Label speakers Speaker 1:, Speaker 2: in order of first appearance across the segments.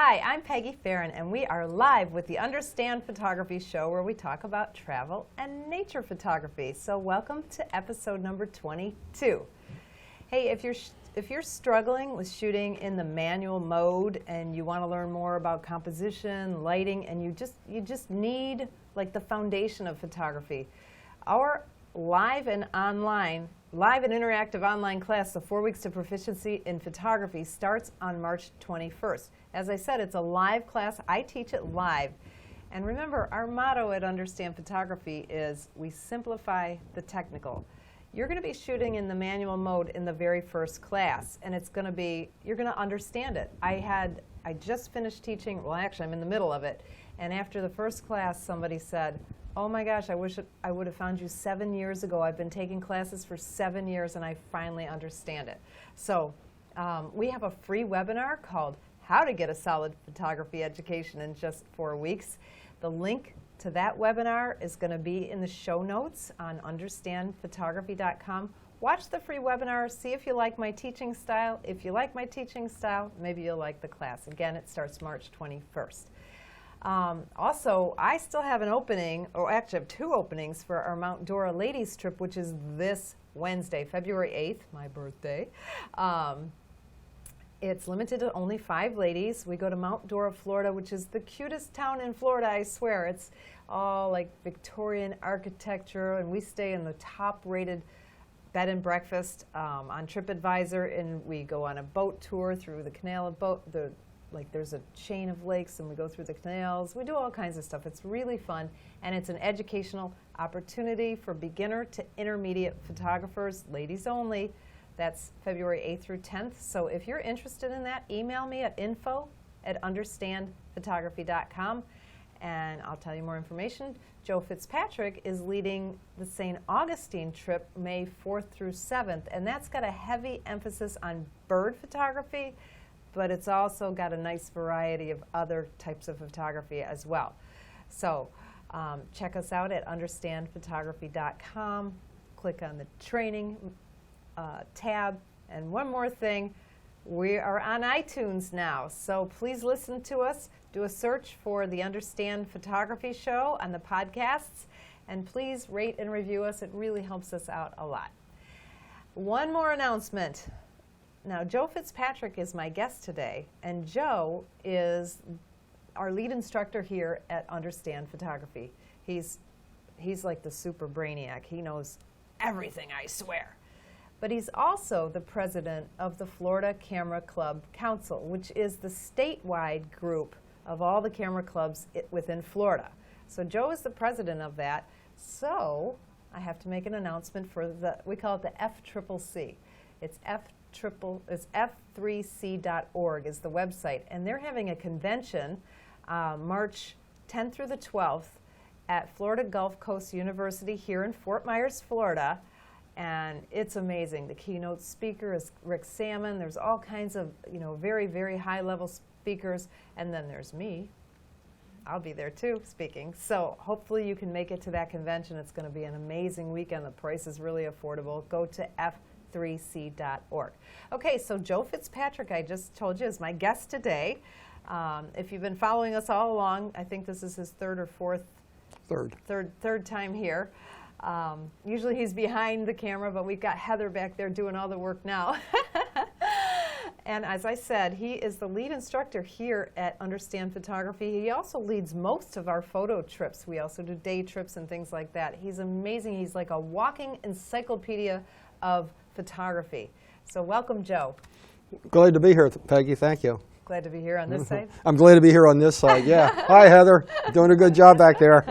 Speaker 1: Hi, I'm Peggy Farren, and we are live with the Understand Photography Show, where we talk about travel and nature photography. So welcome to episode number 22. Hey, if you're struggling with shooting in the manual mode and you want to learn more about composition, lighting, and you just need like the foundation of photography, our live and interactive online class, the 4 weeks to proficiency in photography, starts on March 21st. As I said, it's a live class. I teach it live. And remember, our motto at Understand Photography is we simplify the technical. You're going to be shooting in the manual mode in the very first class, and you're going to understand it. I just finished teaching, well actually I'm in the middle of it, and after the first class somebody said, oh my gosh, I wish I would have found you 7 years ago. I've been taking classes for 7 years and I finally understand it. So we have a free webinar called How to Get a Solid Photography Education in Just 4 Weeks. The link to that webinar is going to be in the show notes on understandphotography.com. Watch the free webinar, see if you like my teaching style. If you like my teaching style, maybe you'll like the class. Again, it starts March 21st. Also, I still have an opening, or actually I have 2 openings for our Mount Dora ladies trip, which is this Wednesday, February 8th, my birthday. It's limited to only 5 ladies. We go to Mount Dora, Florida, which is the cutest town in Florida, I swear. It's all like Victorian architecture, and we stay in the top-rated bed and breakfast on TripAdvisor, and we go on a boat tour through the canal of boat. There's a chain of lakes, and we go through the canals. We do all kinds of stuff. It's really fun, and it's an educational opportunity for beginner to intermediate photographers, ladies only. That's February 8th through 10th. So if you're interested in that, email me at info@understandphotography.com, and I'll tell you more information. Joe Fitzpatrick is leading the St. Augustine trip May 4th through 7th, and that's got a heavy emphasis on bird photography, but it's also got a nice variety of other types of photography as well. So check us out at understandphotography.com. Click on the training tab. And one more thing, we are on iTunes now, so please listen to us. Do a search for the Understand Photography Show on the podcasts, and please rate and review us. It really helps us out a lot. One more announcement. Now, Joe Fitzpatrick is my guest today, and Joe is our lead instructor here at Understand Photography. He's like the super brainiac. He knows everything, I swear. But he's also the president of the Florida Camera Club Council, which is the statewide group of all the camera clubs within Florida. So Joe is the president of that. So I have to make an announcement for we call it the FCCC. It's f3c.org is the website, and they're having a convention March 10th through the 12th at Florida Gulf Coast University here in Fort Myers, Florida, and it's amazing. The keynote speaker is Rick Salmon. There's all kinds of very, very high-level speakers, and then there's me. I'll be there too, speaking. So hopefully you can make it to that convention. It's going to be an amazing weekend. The price is really affordable. Go to f3c.org. Okay, so Joe Fitzpatrick, I just told you, is my guest today. If you've been following us all along, I think this is his third or fourth? Third time here. Usually he's behind the camera, but we've got Heather back there doing all the work now. And as I said, he is the lead instructor here at Understand Photography. He also leads most of our photo trips. We also do day trips and things like that. He's amazing. He's like a walking encyclopedia of photography. So welcome, Joe.
Speaker 2: Glad to be here, Peggy. Thank you.
Speaker 1: Glad to be here on this side?
Speaker 2: I'm glad to be here on this side, yeah. Hi, Heather. Doing a good job back there.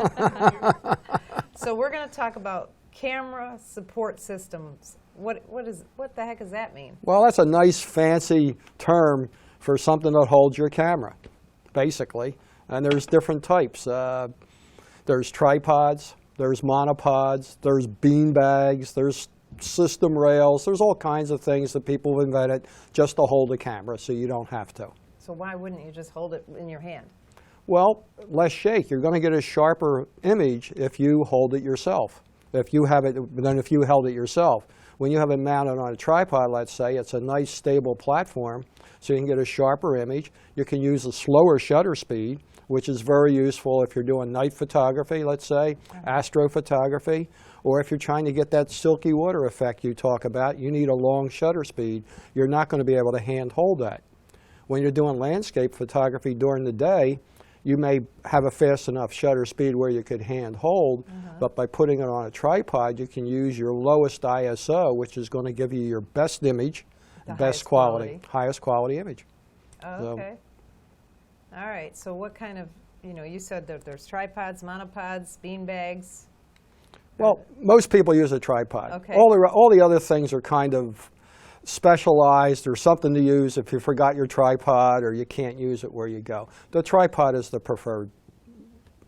Speaker 1: So we're going to talk about camera support systems. What the heck does that mean?
Speaker 2: Well, that's a nice fancy term for something that holds your camera, basically. And there's different types. There's tripods, there's monopods, there's bean bags, there's system rails. There's all kinds of things that people have invented just to hold a camera so you don't have to.
Speaker 1: So why wouldn't you just hold it in your hand?
Speaker 2: Well, less shake. You're going to get a sharper image if you hold it yourself. If you held it yourself. When you have it mounted on a tripod, let's say, it's a nice stable platform, so you can get a sharper image. You can use a slower shutter speed, which is very useful if you're doing night photography, let's say, astrophotography, or if you're trying to get that silky water effect you talk about, you need a long shutter speed. You're not going to be able to hand hold that. When you're doing landscape photography during the day, you may have a fast enough shutter speed where you could hand hold, but by putting it on a tripod, you can use your lowest ISO, which is going to give you your best image, best quality, highest quality image.
Speaker 1: Oh,
Speaker 2: So-
Speaker 1: okay. All right. So what kind of, you said that there's tripods, monopods, bean bags.
Speaker 2: Well, most people use a tripod.
Speaker 1: Okay.
Speaker 2: All the other things are kind of specialized or something to use if you forgot your tripod or you can't use it where you go. The tripod is the preferred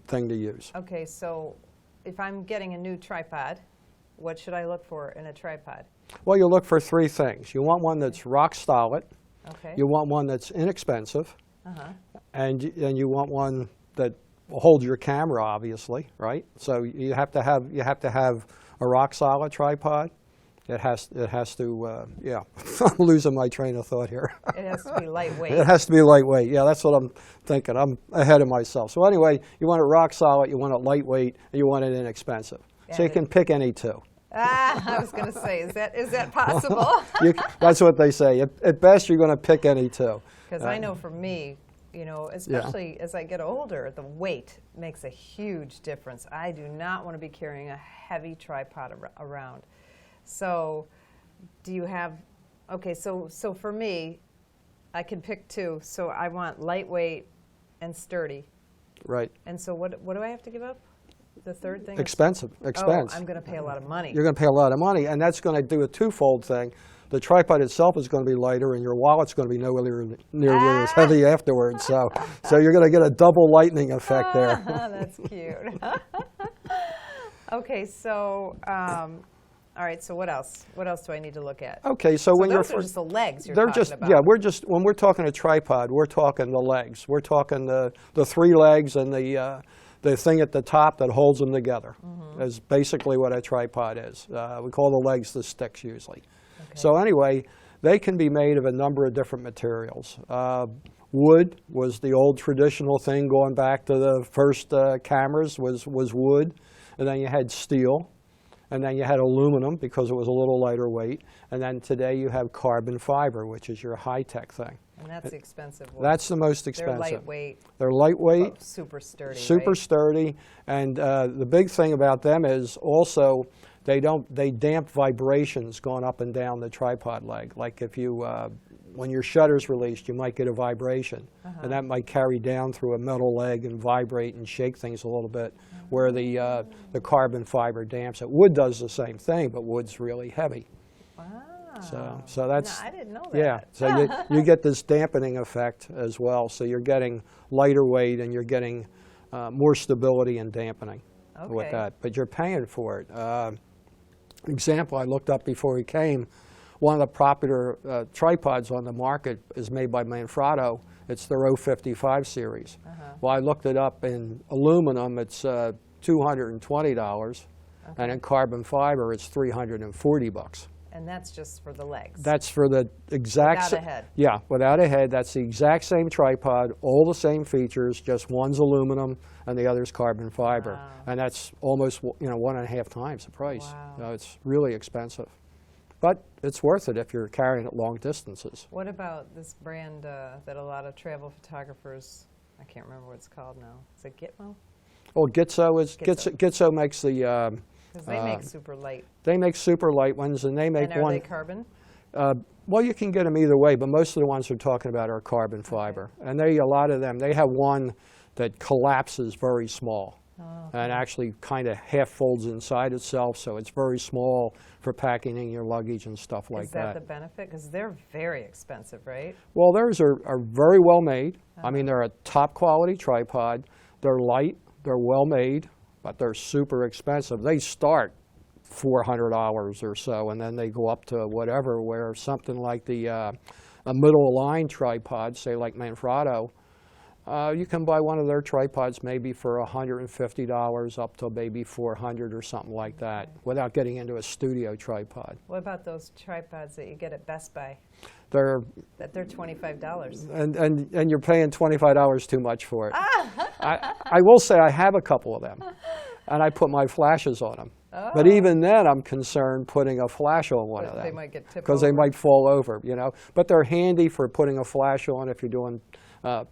Speaker 2: thing to use.
Speaker 1: Okay. So if I'm getting a new tripod, what should I look for in a tripod?
Speaker 2: Well, you look for three things. You want one that's rock solid.
Speaker 1: Okay.
Speaker 2: You want one that's inexpensive.
Speaker 1: Uh-huh.
Speaker 2: And you want one that holds your camera, obviously, right? So you have to have a rock solid tripod. It has to yeah. I'm losing my train of thought here.
Speaker 1: It has to be lightweight.
Speaker 2: It has to be lightweight. Yeah, that's what I'm thinking. I'm ahead of myself. So anyway, you want it rock solid, you want it lightweight, and you want it inexpensive. So you can pick any two.
Speaker 1: I was going to say, is that possible?
Speaker 2: That's what they say. At best, you're going to pick any two.
Speaker 1: Because I know for me, especially as I get older, the weight makes a huge difference. I do not want to be carrying a heavy tripod around. So do you have, okay, so for me, I can pick two. So I want lightweight and sturdy.
Speaker 2: Right.
Speaker 1: And so what do I have to give up? The third thing?
Speaker 2: Expense.
Speaker 1: Oh, I'm going to pay a lot of money.
Speaker 2: You're going to pay a lot of money, and that's going to do a twofold thing. The tripod itself is going to be lighter, and your wallet's going to be nowhere near as heavy afterwards. So you're going to get a double lightning effect there.
Speaker 1: That's cute. Okay, so all right. So what else? What else do I need to look at?
Speaker 2: Okay, so when
Speaker 1: those
Speaker 2: you're
Speaker 1: are just the legs you're
Speaker 2: they're
Speaker 1: talking
Speaker 2: just
Speaker 1: about.
Speaker 2: yeah. When we're talking a tripod, we're talking the legs. We're talking the three legs and the thing at the top that holds them together. Is basically what a tripod is. We call the legs the sticks usually.
Speaker 1: Okay.
Speaker 2: So anyway, they can be made of a number of different materials. Wood was the old traditional thing going back to the first cameras was wood, and then you had steel, and then you had aluminum because it was a little lighter weight, and then today you have carbon fiber, which is your high-tech thing.
Speaker 1: And that's the expensive one.
Speaker 2: That's the most expensive.
Speaker 1: They're lightweight.
Speaker 2: They're lightweight.
Speaker 1: But super sturdy.
Speaker 2: Super
Speaker 1: right?
Speaker 2: sturdy, and the big thing about them is also they damp vibrations going up and down the tripod leg. Like if you when your shutter's released, you might get a vibration, and that might carry down through a metal leg and vibrate and shake things a little bit. Where the carbon fiber damps it. Wood does the same thing, but wood's really heavy.
Speaker 1: Wow.
Speaker 2: So that's
Speaker 1: No, I didn't know that.
Speaker 2: yeah. So you get this dampening effect as well. So you're getting lighter weight and you're getting more stability and dampening with
Speaker 1: Okay.
Speaker 2: that. But you're paying for it. Example I looked up before we came. One of the popular tripods on the market is made by Manfrotto. It's their 055 series. Well, I looked it up in aluminum. It's $220, and in carbon fiber, it's $340.
Speaker 1: And that's just for the legs.
Speaker 2: That's for the exact
Speaker 1: Without a head.
Speaker 2: Yeah, without a head. That's the exact same tripod, all the same features, just one's aluminum and the other's carbon fiber.
Speaker 1: Wow.
Speaker 2: And that's almost 1.5 times the price.
Speaker 1: Wow.
Speaker 2: It's really expensive. But it's worth it if you're carrying it long distances.
Speaker 1: What about this brand that a lot of travel photographers, I can't remember what it's called now. Is it Gitmo?
Speaker 2: Well, Gitzo makes the
Speaker 1: Because they make super light.
Speaker 2: they make super light ones, and they make
Speaker 1: And are
Speaker 2: one.
Speaker 1: they carbon?
Speaker 2: Well, you can get them either way, but most of the ones we're talking about are carbon fiber, and a lot of them. They have one that collapses very small, and actually kind of half folds inside itself, so it's very small for packing in your luggage and stuff like
Speaker 1: Is that the benefit? Because they're very expensive, right?
Speaker 2: Well, theirs are very well made. I mean, they're a top quality tripod. They're light. They're well made, but they're super expensive. They start $400 or so, and then they go up to whatever, where something like a middle line tripod, say like Manfrotto, You can buy one of their tripods maybe for $150 up to maybe $400 or something like that, without getting into a studio tripod.
Speaker 1: What about those tripods that you get at Best Buy?
Speaker 2: They're
Speaker 1: $25.
Speaker 2: and you're paying $25 too much for it. I will say I have a couple of them, and I put my flashes on them.
Speaker 1: Oh.
Speaker 2: But even then, I'm concerned putting a flash on one of them.
Speaker 1: They might get tipped
Speaker 2: because they
Speaker 1: over.
Speaker 2: might fall over, you know. But they're handy for putting a flash on if you're doing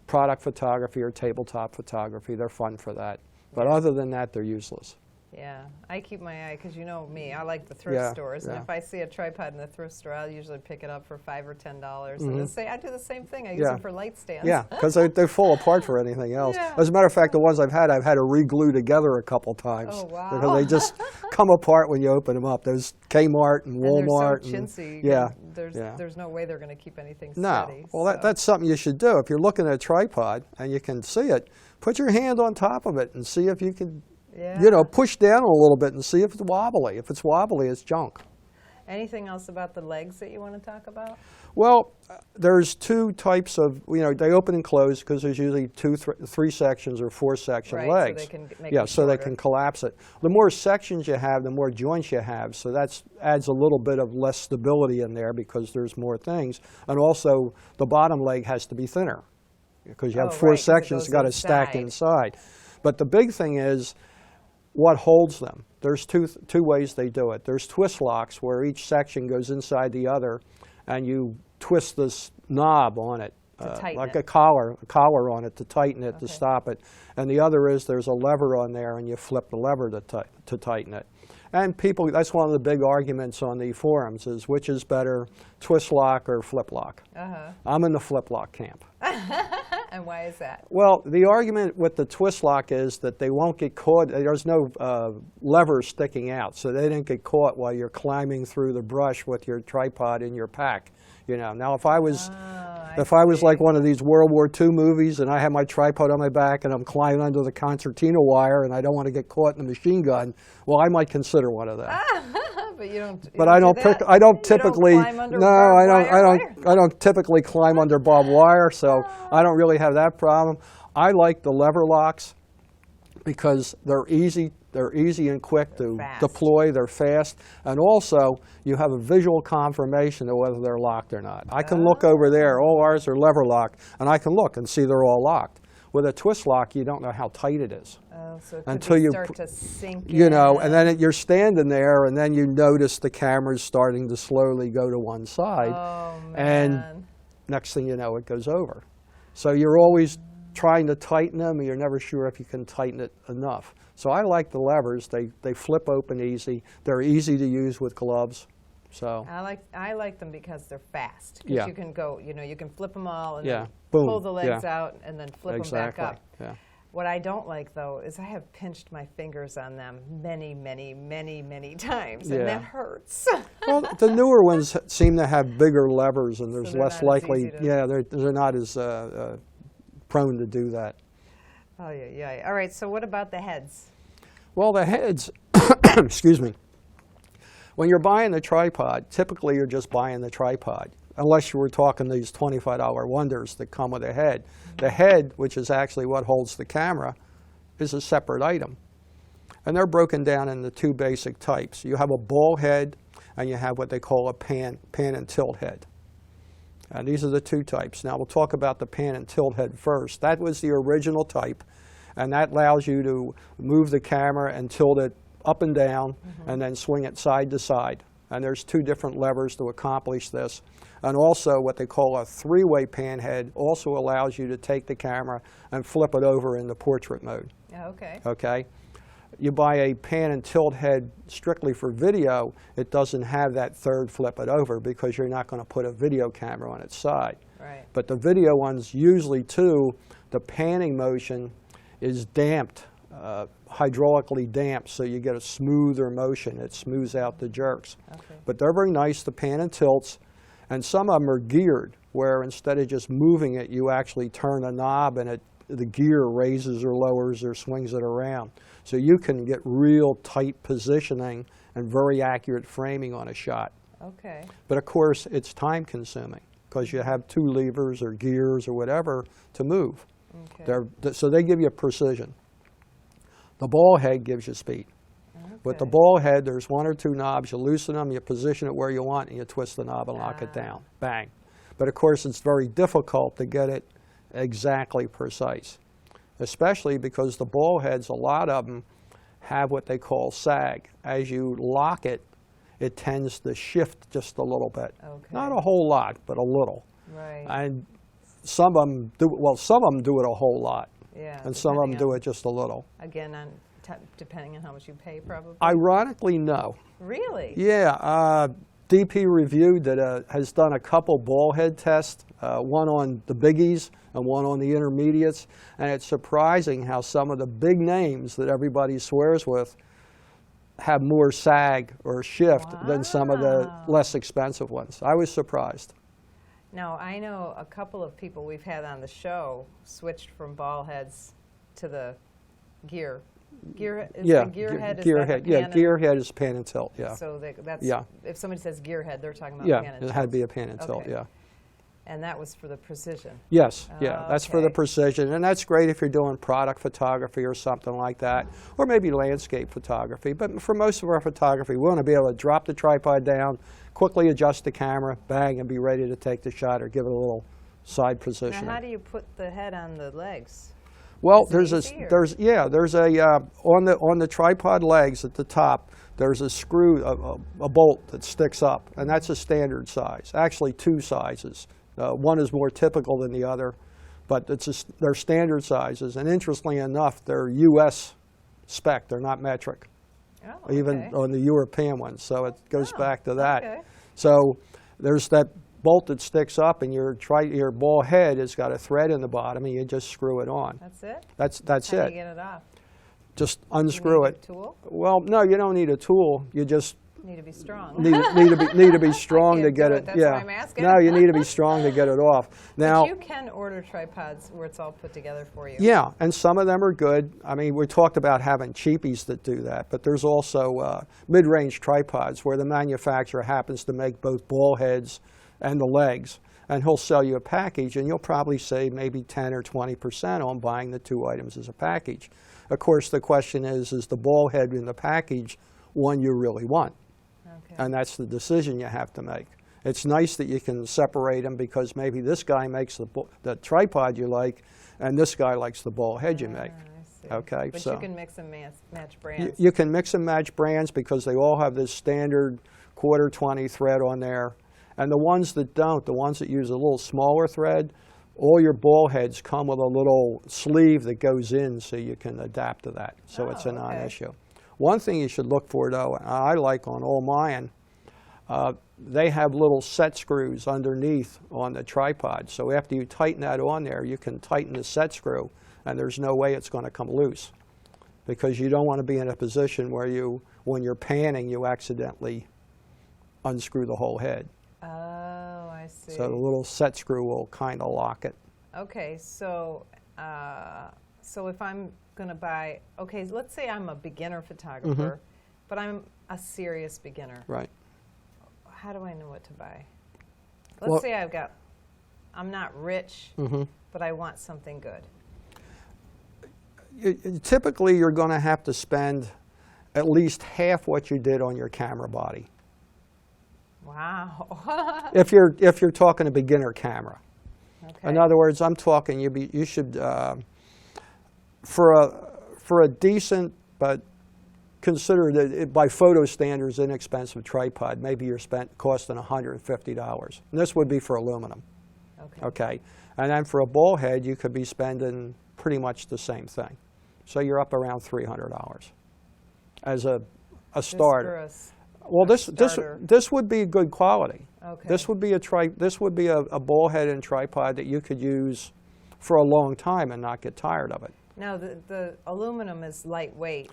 Speaker 2: product photography or tabletop photography. They're fun for that. But other than that, they're useless.
Speaker 1: Yeah, I keep my eye, because you know me, I like the thrift stores, and if I see a tripod in the thrift store, I'll usually pick it up for $5 or $10. And I do the same thing. I use them for light stands.
Speaker 2: Yeah, because they fall apart for anything else.
Speaker 1: Yeah.
Speaker 2: As a matter of fact, the ones I've had to reglue together a couple times.
Speaker 1: Oh, wow.
Speaker 2: Because they just come apart when you open them up. There's Kmart and Walmart.
Speaker 1: And they're so chintzy.
Speaker 2: Yeah.
Speaker 1: There's no way they're going to keep anything
Speaker 2: No.
Speaker 1: steady.
Speaker 2: Well,
Speaker 1: so.
Speaker 2: that's something you should do. If you're looking at a tripod and you can see it, put your hand on top of it and see if you can, you know, push down a little bit and see if it's wobbly. If it's wobbly, it's junk.
Speaker 1: Anything else about the legs that you want to talk about?
Speaker 2: Well, there's two types of, you know, they open and close because there's usually three sections or four section legs.
Speaker 1: So they can make
Speaker 2: yeah,
Speaker 1: it
Speaker 2: so they
Speaker 1: shorter.
Speaker 2: can collapse it. The more sections you have, the more joints you have. So that adds a little bit of less stability in there because there's more things. And also, the bottom leg has to be thinner because you have four
Speaker 1: 'cause it
Speaker 2: sections
Speaker 1: goes
Speaker 2: got to stack
Speaker 1: inside.
Speaker 2: inside. But the big thing is what holds them. There's two ways they do it. There's twist locks where each section goes inside the other, and you twist this knob on it, like a collar on it to tighten it, to stop it. And the other is there's a lever on there, and you flip the lever to tighten it. And people, that's one of the big arguments on the forums is which is better, twist lock or flip lock. I'm in the flip lock camp.
Speaker 1: And why is that?
Speaker 2: Well, the argument with the twist lock is that they won't get caught. There's no lever sticking out, so they didn't get caught while you're climbing through the brush with your tripod in your pack. You know, now if I was like one of these World War II movies and I have my tripod on my back and I'm climbing under the concertina wire and I don't want to get caught in the machine gun, well, I might consider one of them.
Speaker 1: But you don't.
Speaker 2: But I don't typically. I don't typically climb under barbed wire, so I don't really have that problem. I like the lever locks because they're easy. They're easy and quick to deploy. They're fast, and also you have a visual confirmation of whether they're locked or not. I can look over there. All ours are lever locked, and I can look and see they're all locked. With a twist lock, you don't know how tight it is.
Speaker 1: Oh, so it
Speaker 2: until you
Speaker 1: start to sink
Speaker 2: you know,
Speaker 1: in.
Speaker 2: and then you're standing there, and then you notice the camera's starting to slowly go to one side, and next thing you know, it goes over. So you're always trying to tighten them, and you're never sure if you can tighten it enough. So I like the levers. They flip open easy. They're easy to use with gloves. So
Speaker 1: I like them because they're fast.
Speaker 2: Yeah.
Speaker 1: You can go, you know, you can flip them all and
Speaker 2: Yeah.
Speaker 1: then
Speaker 2: Boom.
Speaker 1: pull the legs
Speaker 2: Yeah.
Speaker 1: out and then flip
Speaker 2: Exactly.
Speaker 1: them back up.
Speaker 2: Yeah.
Speaker 1: What I don't like, though, is I have pinched my fingers on them many, many, many, many times, and
Speaker 2: Yeah.
Speaker 1: that hurts.
Speaker 2: Well, the newer ones seem to have bigger levers, and there's
Speaker 1: they're
Speaker 2: less
Speaker 1: not as
Speaker 2: likely.
Speaker 1: easy to-
Speaker 2: Yeah, they're not as prone to do that.
Speaker 1: Oh, yeah. All right, so what about the heads?
Speaker 2: Well, the heads, excuse me. When you're buying the tripod, typically you're just buying the tripod, unless you were talking these $25 wonders that come with a head. The head, which is actually what holds the camera, is a separate item. And they're broken down into two basic types. You have a ball head, and you have what they call a pan and tilt head. And these are the two types. Now we'll talk about the pan and tilt head first. That was the original type, and that allows you to move the camera and tilt it up and down, and then swing it side to side. And there's two different levers to accomplish this. And also what they call a three-way pan head also allows you to take the camera and flip it over into portrait mode.
Speaker 1: Okay.
Speaker 2: Okay? You buy a pan and tilt head strictly for video, it doesn't have that third flip it over because you're not going to put a video camera on its side.
Speaker 1: Right.
Speaker 2: But the video ones usually too, the panning motion is damped, hydraulically damped, so you get a smoother motion. It smooths out the jerks.
Speaker 1: Okay.
Speaker 2: But they're very nice, the pan and tilts, and some of them are geared, where instead of just moving it, you actually turn a knob and the gear raises or lowers or swings it around. So you can get real tight positioning and very accurate framing on a shot.
Speaker 1: Okay.
Speaker 2: But of course, it's time consuming because you have two levers or gears or whatever to move.
Speaker 1: Okay.
Speaker 2: So they give you precision. The ball head gives you speed. With the
Speaker 1: Okay.
Speaker 2: ball head, there's one or two knobs. You loosen them, you position it where you want, and you twist the knob and lock it down. Bang. But of course, it's very difficult to get it exactly precise, especially because the ball heads, a lot of them have what they call sag. As you lock it, it tends to shift just a little bit.
Speaker 1: Okay.
Speaker 2: Not a whole lot, but a little.
Speaker 1: Right.
Speaker 2: And some of them do, well, some of them do it a whole lot,
Speaker 1: Yeah.
Speaker 2: and some of them
Speaker 1: depending
Speaker 2: do
Speaker 1: on-
Speaker 2: it just a little.
Speaker 1: Again, depending on how much you pay, probably.
Speaker 2: Ironically, no.
Speaker 1: Really?
Speaker 2: Yeah, DP Reviewed that has done a couple ball head tests, one on the biggies and one on the intermediates, and it's surprising how some of the big names that everybody swears with have more sag or shift than some of the
Speaker 1: Wow.
Speaker 2: less expensive ones. I was surprised.
Speaker 1: Now, I know a couple of people we've had on the show switched from ball heads to the gear.
Speaker 2: Yeah,
Speaker 1: the gear head, is
Speaker 2: gear
Speaker 1: that the
Speaker 2: head. Yeah,
Speaker 1: pan and-
Speaker 2: gear head is pan and tilt. Yeah,
Speaker 1: So that's,
Speaker 2: Yeah.
Speaker 1: if somebody says gear head, they're talking about
Speaker 2: yeah,
Speaker 1: pan and
Speaker 2: it had to
Speaker 1: tilt.
Speaker 2: be a pan and tilt.
Speaker 1: Okay.
Speaker 2: Yeah.
Speaker 1: And that was for the precision.
Speaker 2: Yes, yeah, that's for the
Speaker 1: Okay.
Speaker 2: precision, and that's great if you're doing product photography or something like that, or maybe landscape photography. But for most of our photography, we want to be able to drop the tripod down, quickly adjust the camera, bang, and be ready to take the shot or give it a little side
Speaker 1: Now,
Speaker 2: positioning.
Speaker 1: how do you put the head on the legs?
Speaker 2: Well,
Speaker 1: Is it
Speaker 2: there's
Speaker 1: easy, or-
Speaker 2: there's a on the tripod legs at the top. There's a screw, a bolt that sticks up, and that's a standard size. Actually, two sizes. One is more typical than the other, but they're standard sizes. And interestingly enough, they're U.S. spec. They're not metric,
Speaker 1: Oh,
Speaker 2: even
Speaker 1: okay.
Speaker 2: on the European ones. So it goes
Speaker 1: Oh,
Speaker 2: back to that.
Speaker 1: okay.
Speaker 2: So there's that bolt that sticks up, and your ball head has got a thread in the bottom, and you just screw it on.
Speaker 1: That's it?
Speaker 2: That's
Speaker 1: How do
Speaker 2: it.
Speaker 1: you get it off?
Speaker 2: Just
Speaker 1: You
Speaker 2: unscrew
Speaker 1: need
Speaker 2: it.
Speaker 1: a tool?
Speaker 2: Well, no, you don't need a tool. You just
Speaker 1: Need to be strong.
Speaker 2: need to be strong to
Speaker 1: can't
Speaker 2: get
Speaker 1: do
Speaker 2: it.
Speaker 1: it, that's
Speaker 2: yeah.
Speaker 1: why I'm asking.
Speaker 2: No, you need to be strong to get it off. Now,
Speaker 1: But you can order tripods where it's all put together for you.
Speaker 2: yeah, and some of them are good. I mean, we talked about having cheapies that do that, but there's also mid-range tripods where the manufacturer happens to make both ball heads and the legs, and he'll sell you a package, and you'll probably save maybe 10 or 20% on buying the two items as a package. Of course, the question is the ball head in the package one you really want?
Speaker 1: Okay.
Speaker 2: And that's the decision you have to make. It's nice that you can separate them because maybe this guy makes the tripod you like, and this guy likes the ball head you make.
Speaker 1: I see.
Speaker 2: Okay,
Speaker 1: But
Speaker 2: so
Speaker 1: you can mix and match brands.
Speaker 2: you can mix and match brands because they all have this standard 1/4-20 thread on there. And the ones that don't, the ones that use a little smaller thread, all your ball heads come with a little sleeve that goes in so you can adapt to that. So it's a
Speaker 1: Oh, okay.
Speaker 2: non-issue. One thing you should look for, though, and I like on all mine, they have little set screws underneath on the tripod. So after you tighten that on there, you can tighten the set screw, and there's no way it's going to come loose. Because you don't want to be in a position where when you're panning, you accidentally unscrew the whole head.
Speaker 1: Oh, I see.
Speaker 2: So the little set screw will kind of lock it.
Speaker 1: Okay, so if I'm going to buy, okay, let's say I'm a beginner photographer, but I'm a serious beginner.
Speaker 2: Right.
Speaker 1: How do I know what to buy? Let's
Speaker 2: Well-
Speaker 1: say I'm not rich, but I want something good.
Speaker 2: Typically, you're going to have to spend at least half what you did on your camera body.
Speaker 1: Wow.
Speaker 2: If you're talking a beginner camera.
Speaker 1: Okay.
Speaker 2: In other words, I'm talking you should for a decent but consider that by photo standards inexpensive tripod, maybe you're costing $150. And this would be for aluminum.
Speaker 1: Okay.
Speaker 2: Okay, and then for a ball head, you could be spending pretty much the same thing. So you're up around $300 as a
Speaker 1: Just
Speaker 2: starter.
Speaker 1: for a s-
Speaker 2: Well,
Speaker 1: a starter.
Speaker 2: this would be good quality.
Speaker 1: Okay.
Speaker 2: This would be a ball head and tripod that you could use for a long time and not get tired of it.
Speaker 1: Now, the aluminum is lightweight,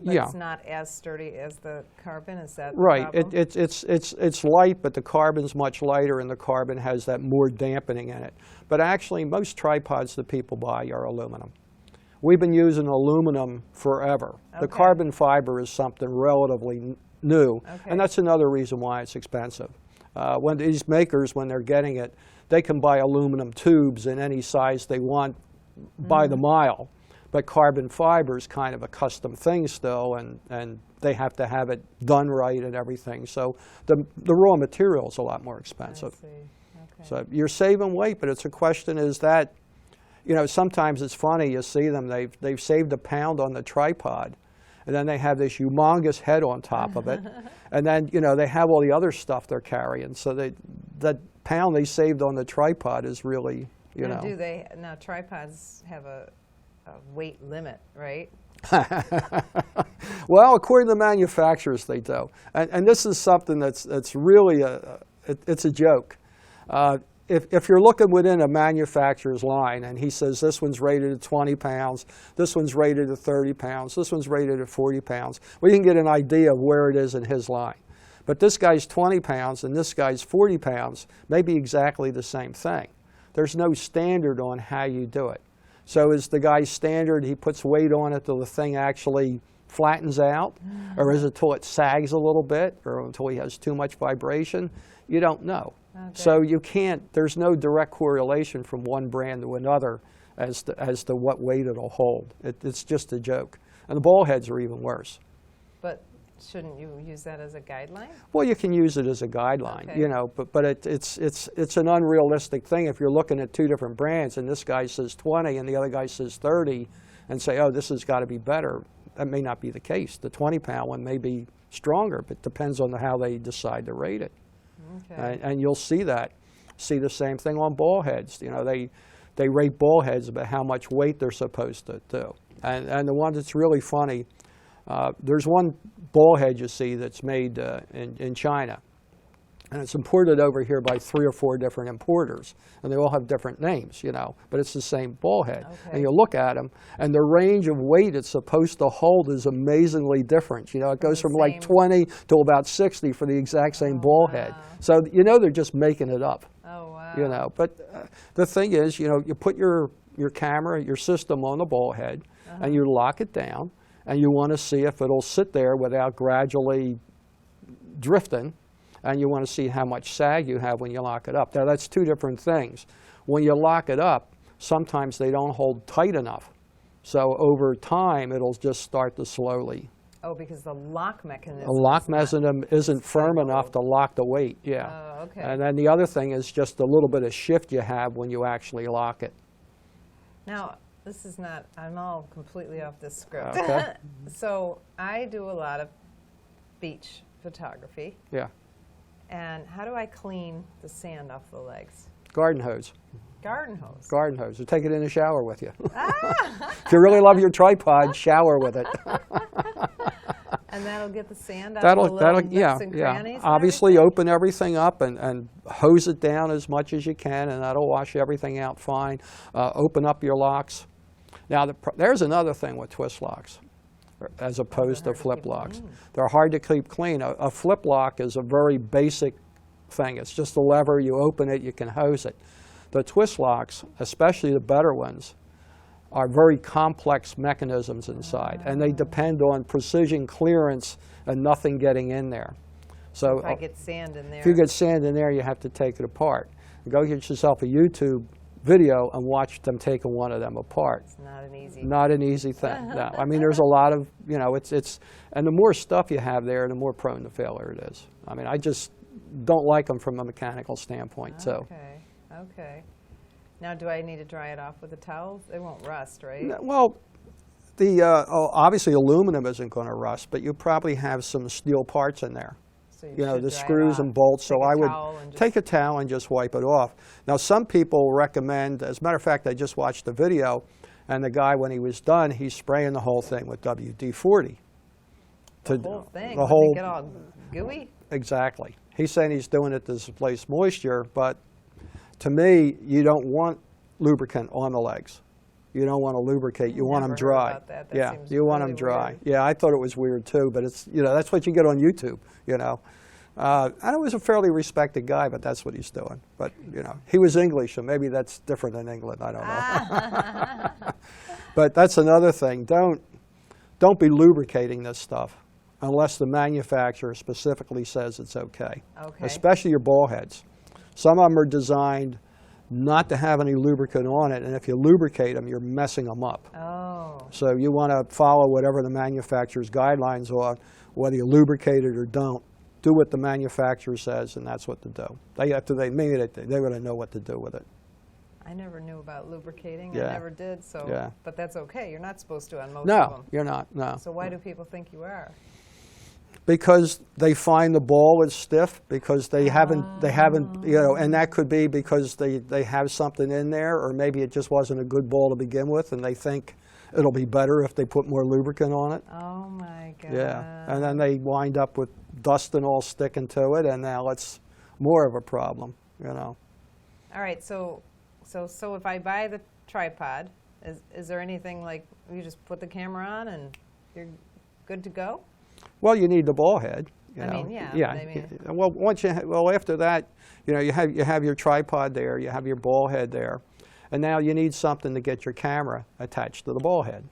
Speaker 1: but
Speaker 2: Yeah.
Speaker 1: it's not as sturdy as the carbon. Is that the
Speaker 2: Right.
Speaker 1: problem?
Speaker 2: It's light, but the carbon's much lighter, and the carbon has that more dampening in it. But actually, most tripods that people buy are aluminum. We've been using aluminum forever. The
Speaker 1: Okay.
Speaker 2: carbon fiber is something relatively new,
Speaker 1: Okay.
Speaker 2: and that's another reason why it's expensive. When these makers, when they're getting it, they can buy aluminum tubes in any size they want by the mile. But carbon fiber is kind of a custom thing still, and they have to have it done right and everything. So the raw material is a lot more expensive.
Speaker 1: I see. Okay.
Speaker 2: So you're saving weight, but it's a question is that, sometimes it's funny, you see them, they've saved a pound on the tripod, and then they have this humongous head on top of it, and then, they have all the other stuff they're carrying. So that pound they saved on the tripod is really,
Speaker 1: Now, now tripods have a weight limit, right?
Speaker 2: Well, according to the manufacturers, they do. And this is something that's really it's a joke. If you're looking within a manufacturer's line and he says this one's rated at 20 pounds, this one's rated at 30 pounds, this one's rated at 40 pounds, well, you can get an idea of where it is in his line. But this guy's 20 pounds and this guy's 40 pounds may be exactly the same thing. There's no standard on how you do it. So is the guy's standard, he puts weight on it till the thing actually flattens out? Or is it till it sags a little bit? Or until he has too much vibration? You don't know. Okay. So you can't, there's no direct correlation from one brand to another as to what weight it'll hold. It's just a joke. And the ball heads are even worse.
Speaker 1: But shouldn't you use that as a guideline?
Speaker 2: Well, you can use it as a guideline,
Speaker 1: okay.
Speaker 2: But it's an unrealistic thing if you're looking at two different brands and this guy says 20 and the other guy says 30 and say, oh, this has got to be better. That may not be the case. The 20-pound one may be stronger, but it depends on how they decide to rate it.
Speaker 1: Okay.
Speaker 2: And you'll see that. See the same thing on ball heads. They rate ball heads about how much weight they're supposed to do. And the one that's really funny, there's one ball head you see that's made in China, and it's imported over here by 3 or 4 different importers, and they all have different names, but it's the same ball head.
Speaker 1: Okay.
Speaker 2: And you look at them, and the range of weight it's supposed to hold is amazingly different. It goes from like 20 to about 60 for the exact same ball head. So they're just making it up.
Speaker 1: Oh wow.
Speaker 2: But the thing is, you put your camera, your system on the ball head, and you lock it down. And you want to see if it'll sit there without gradually drifting, and you want to see how much sag you have when you lock it up. Now, that's 2 different things. When you lock it up, sometimes they don't hold tight enough. So over time, it'll just start to slowly.
Speaker 1: Oh, because the lock mechanism.
Speaker 2: The lock mechanism isn't firm enough to lock the weight, yeah.
Speaker 1: Oh, okay.
Speaker 2: And then the other thing is just a little bit of shift you have when you actually lock it.
Speaker 1: Now, this is not, I'm all completely off this script.
Speaker 2: Okay.
Speaker 1: So I do a lot of beach photography.
Speaker 2: Yeah.
Speaker 1: And how do I clean the sand off the legs?
Speaker 2: Garden hose.
Speaker 1: Garden hose.
Speaker 2: Garden hose. Or take it in the shower with you.
Speaker 1: Ah!
Speaker 2: If you really love your tripod, shower with it.
Speaker 1: And that'll get the sand out of the little nooks and crannies?
Speaker 2: Obviously, open everything up and hose it down as much as you can, and that'll wash everything out fine. Open up your locks. Now, there's another thing with twist locks, as opposed to flip locks. They're hard to keep clean. A flip lock is a very basic thing. It's just a lever. You open it, you can hose it. The twist locks, especially the better ones, are very complex mechanisms inside, and they depend on precision clearance and nothing getting in there. So
Speaker 1: if I get sand in there.
Speaker 2: If you get sand in there, you have to take it apart. Go get yourself a YouTube video and watch them taking one of them apart.
Speaker 1: It's not an easy.
Speaker 2: Not an easy thing. No. I mean, there's a lot of, and the more stuff you have there, the more prone to failure it is. I mean, I just don't like them from a mechanical standpoint, too.
Speaker 1: Okay, okay. Now, do I need to dry it off with a towel? They won't rust, right?
Speaker 2: Well, obviously aluminum isn't going to rust, but you probably have some steel parts in there.
Speaker 1: So
Speaker 2: the screws and bolts. So I would take a towel and just wipe it off. Now, some people recommend, as a matter of fact, I just watched the video, and the guy, when he was done, he's spraying the whole thing with WD-40.
Speaker 1: The whole thing?
Speaker 2: The whole,
Speaker 1: get all gooey?
Speaker 2: Exactly. He's saying he's doing it to displace moisture, but to me, you don't want lubricant on the legs. You don't want to lubricate. You want them dry. Yeah, you want them dry. Yeah, I thought it was weird too, but it's that's what you get on YouTube. And it was a fairly respected guy, but that's what he's doing. But he was English, so maybe that's different in England. I don't know. But that's another thing. Don't be lubricating this stuff unless the manufacturer specifically says it's okay.
Speaker 1: Okay.
Speaker 2: Especially your ball heads. Some of them are designed not to have any lubricant on it, and if you lubricate them, you're messing them up.
Speaker 1: Oh.
Speaker 2: So you want to follow whatever the manufacturer's guidelines are, whether you lubricate it or don't. Do what the manufacturer says, and that's what to do. After they made it, they're going to know what to do with it.
Speaker 1: I never knew about lubricating.
Speaker 2: Yeah.
Speaker 1: I never did. So,
Speaker 2: Yeah.
Speaker 1: But that's okay. You're not supposed to on most of
Speaker 2: No,
Speaker 1: them.
Speaker 2: you're not. No.
Speaker 1: So why do people think you are?
Speaker 2: Because they find the ball is stiff, because they haven't, you know, and that could be because they have something in there, or maybe it just wasn't a good ball to begin with, and they think it'll be better if they put more lubricant on it.
Speaker 1: Oh my God.
Speaker 2: Yeah, and then they wind up with dust and all sticking to it, and now it's more of a problem, you know.
Speaker 1: All right. So if I buy the tripod, is there anything like you just put the camera on and you're good to go?
Speaker 2: Well, you need the ball head. You
Speaker 1: I
Speaker 2: know.
Speaker 1: mean, yeah,
Speaker 2: Yeah.
Speaker 1: but I mean-
Speaker 2: Well, after that, you know, you have your tripod there, you have your ball head there, and now you need something to get your camera attached to the ball head.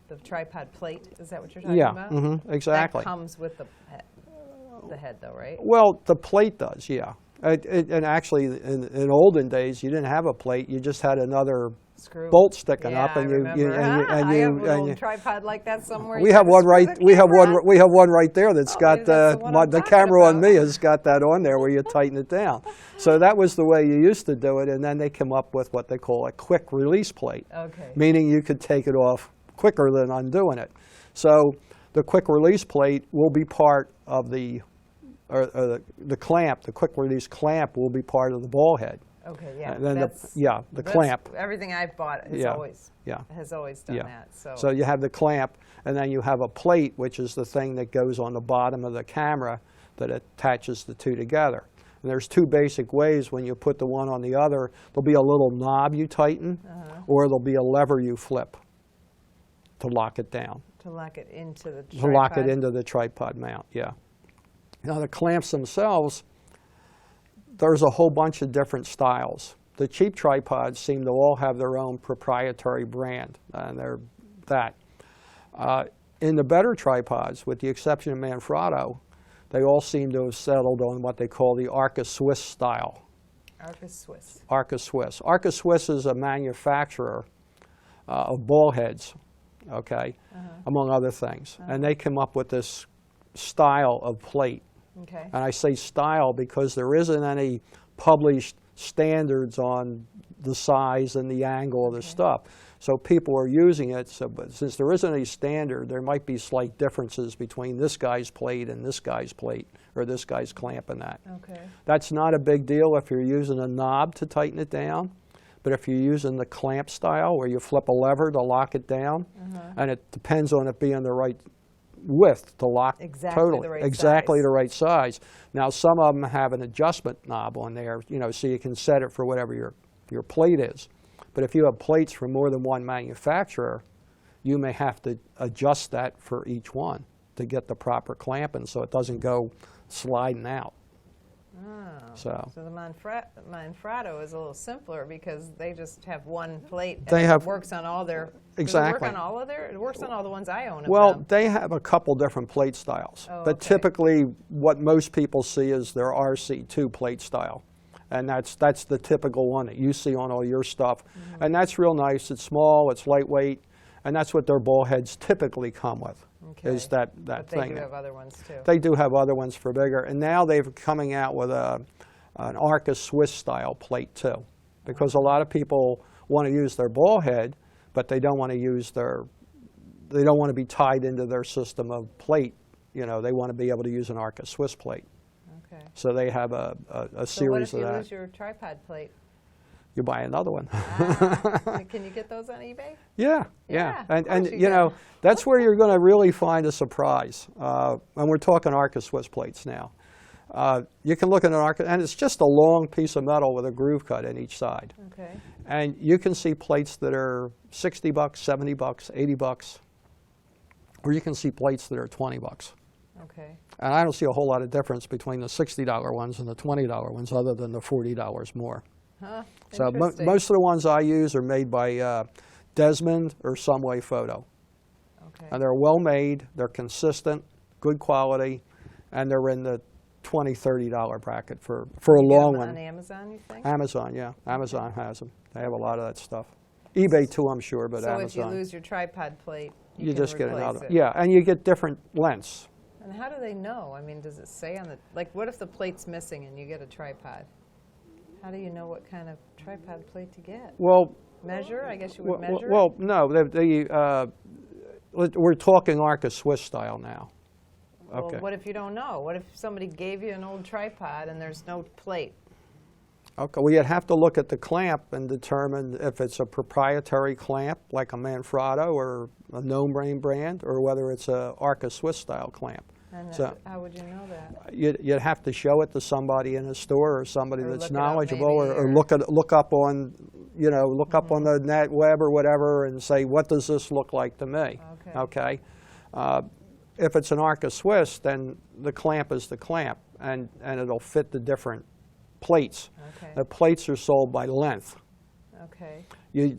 Speaker 1: The tripod plate, is that what you're talking
Speaker 2: Yeah.
Speaker 1: about?
Speaker 2: Exactly.
Speaker 1: That comes with the head, though, right?
Speaker 2: Well, the plate does, yeah. And actually, in olden days, you didn't have a plate; you just had another
Speaker 1: Screw.
Speaker 2: bolt sticking
Speaker 1: Yeah,
Speaker 2: up, and
Speaker 1: I remember. I have a little tripod like that somewhere.
Speaker 2: We
Speaker 1: You
Speaker 2: have
Speaker 1: gotta
Speaker 2: one
Speaker 1: screw
Speaker 2: right.
Speaker 1: the
Speaker 2: We have
Speaker 1: camera
Speaker 2: one.
Speaker 1: on.
Speaker 2: We have one right there that's
Speaker 1: Oh,
Speaker 2: got
Speaker 1: maybe that's the one I'm
Speaker 2: the
Speaker 1: talking
Speaker 2: camera on
Speaker 1: about.
Speaker 2: me has got that on there where you tighten it down. So that was the way you used to do it, and then they came up with what they call a quick release plate,
Speaker 1: Okay.
Speaker 2: meaning you could take it off quicker than undoing it. So the quick release plate will be part of the clamp. The quick release clamp will be part of the ball head.
Speaker 1: Okay, yeah.
Speaker 2: And then
Speaker 1: that's,
Speaker 2: the
Speaker 1: that's-
Speaker 2: clamp.
Speaker 1: Everything I've bought has
Speaker 2: Yeah,
Speaker 1: always
Speaker 2: yeah.
Speaker 1: done
Speaker 2: Yeah.
Speaker 1: that.
Speaker 2: So you have the clamp, and then you have a plate, which is the thing that goes on the bottom of the camera that attaches the two together. And there's two basic ways when you put the one on the other. There'll be a little knob you tighten, or there'll be a lever you flip to lock it down,
Speaker 1: to lock it into the tripod.
Speaker 2: to lock it into the tripod mount, yeah. Now the clamps themselves, there's a whole bunch of different styles. The cheap tripods seem to all have their own proprietary brand, and they're that. In the better tripods, with the exception of Manfrotto, they all seem to have settled on what they call the Arca Swiss style.
Speaker 1: Arca Swiss.
Speaker 2: Arca Swiss. Arca Swiss is a manufacturer of ball heads, okay, among other things. And they came up with this style of plate.
Speaker 1: Okay.
Speaker 2: And I say style because there isn't any published standards on the size and the angle of the stuff. So people are using it, but since there isn't any standard, there might be slight differences between this guy's plate and this guy's plate, or this guy's clamp and that.
Speaker 1: Okay.
Speaker 2: That's not a big deal if you're using a knob to tighten it down, but if you're using the clamp style where you flip a lever to lock it down, and it depends on it being the right width to lock
Speaker 1: Exactly
Speaker 2: totally,
Speaker 1: the right
Speaker 2: exactly
Speaker 1: size.
Speaker 2: the right size. Now some of them have an adjustment knob on there, you know, so you can set it for whatever your plate is. But if you have plates from more than one manufacturer, you may have to adjust that for each one to get the proper clamping so it doesn't go sliding out.
Speaker 1: Oh.
Speaker 2: So
Speaker 1: the Manfrotto is a little simpler because they just have one plate.
Speaker 2: They
Speaker 1: and
Speaker 2: have-
Speaker 1: it works on all their.
Speaker 2: Exactly.
Speaker 1: Does it work on all of their? It works on all the ones I own. of
Speaker 2: well,
Speaker 1: them.
Speaker 2: they have a couple different plate styles,
Speaker 1: Oh,
Speaker 2: but
Speaker 1: okay.
Speaker 2: typically what most people see is their RC2 plate style. And that's the typical one that you see on all your stuff. And that's real nice. It's small, it's lightweight, and that's what their ball heads typically come with, is
Speaker 1: Okay.
Speaker 2: that
Speaker 1: But
Speaker 2: thing.
Speaker 1: they do
Speaker 2: there.
Speaker 1: have other ones too.
Speaker 2: They do have other ones for bigger. And now they're coming out with an Arca Swiss style plate too. Because a lot of people want to use their ball head, but they don't want to use they don't want to be tied into their system of plate. You know, they want to be able to use an Arca Swiss plate.
Speaker 1: Okay.
Speaker 2: So they have a
Speaker 1: So what
Speaker 2: series
Speaker 1: if
Speaker 2: of
Speaker 1: you
Speaker 2: that.
Speaker 1: lose your tripod plate?
Speaker 2: You buy another one.
Speaker 1: Can you get those on eBay?
Speaker 2: Yeah,
Speaker 1: Yeah,
Speaker 2: yeah.
Speaker 1: of
Speaker 2: And
Speaker 1: course you
Speaker 2: you know,
Speaker 1: can.
Speaker 2: that's where you're going to really find a surprise. And we're talking Arca Swiss plates now. You can look at an Arca, and it's just a long piece of metal with a groove cut in each side.
Speaker 1: Okay.
Speaker 2: And you can see plates that are $60, $70, $80, or you can see plates that are $20.
Speaker 1: Okay.
Speaker 2: And I don't see a whole lot of difference between the $60 ones and the $20 ones, other than the $40 more.
Speaker 1: Huh.
Speaker 2: So
Speaker 1: Interesting.
Speaker 2: most of the ones I use are made by Desmond or Someway Photo.
Speaker 1: Okay.
Speaker 2: And they're well made, they're consistent, good quality, and they're in the $20, $30 bracket for a
Speaker 1: You get 'em
Speaker 2: long one.
Speaker 1: on Amazon, you think?
Speaker 2: Amazon, yeah. Amazon has them. They have a lot of that stuff. eBay too, I'm sure, but
Speaker 1: So
Speaker 2: Amazon.
Speaker 1: if you lose your tripod plate,
Speaker 2: you
Speaker 1: can
Speaker 2: just get
Speaker 1: replace
Speaker 2: another.
Speaker 1: it.
Speaker 2: Yeah, and you get different lengths.
Speaker 1: And how do they know? I mean, does it say on the, like, what if the plate's missing and you get a tripod? How do you know what kind of tripod plate to get?
Speaker 2: Well,
Speaker 1: Measure? I guess you would measure it?
Speaker 2: well, no, we're talking Arca Swiss style now. Okay.
Speaker 1: Well, what if you don't know? What if somebody gave you an old tripod and there's no plate?
Speaker 2: Okay, well, you'd have to look at the clamp and determine if it's a proprietary clamp, like a Manfrotto or a no-name brand, or whether it's a Arca Swiss style clamp.
Speaker 1: And
Speaker 2: So
Speaker 1: how would you know that?
Speaker 2: you'd have to show it to somebody in a store or somebody
Speaker 1: Or
Speaker 2: that's
Speaker 1: look it up
Speaker 2: knowledgeable,
Speaker 1: maybe,
Speaker 2: or
Speaker 1: or-
Speaker 2: look up on, look up on the net web or whatever and say, what does this look like to me?
Speaker 1: Okay.
Speaker 2: If it's an Arca Swiss, then the clamp is the clamp, and it'll fit the different plates.
Speaker 1: Okay.
Speaker 2: The plates are sold by length.
Speaker 1: Okay.
Speaker 2: You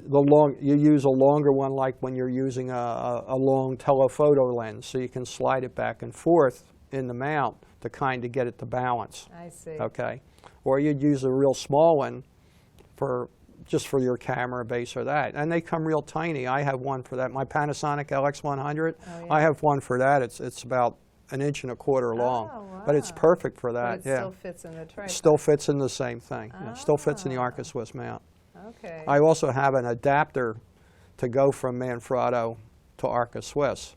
Speaker 2: use a longer one, like when you're using a long telephoto lens, so you can slide it back and forth in the mount to kind of get it to balance.
Speaker 1: I see.
Speaker 2: Okay, or you'd use a real small one just for your camera base or that, and they come real tiny. I have one for that. My Panasonic LX100.
Speaker 1: Oh, yeah.
Speaker 2: I have one for that. It's about 1.25 inches long,
Speaker 1: Oh,
Speaker 2: but it's
Speaker 1: wow.
Speaker 2: perfect for that.
Speaker 1: But it
Speaker 2: yeah,
Speaker 1: still fits in the tripod.
Speaker 2: still fits in the same thing. Yeah, still fits in the Arca
Speaker 1: Ah.
Speaker 2: Swiss mount.
Speaker 1: Okay.
Speaker 2: I also have an adapter to go from Manfrotto to Arca Swiss.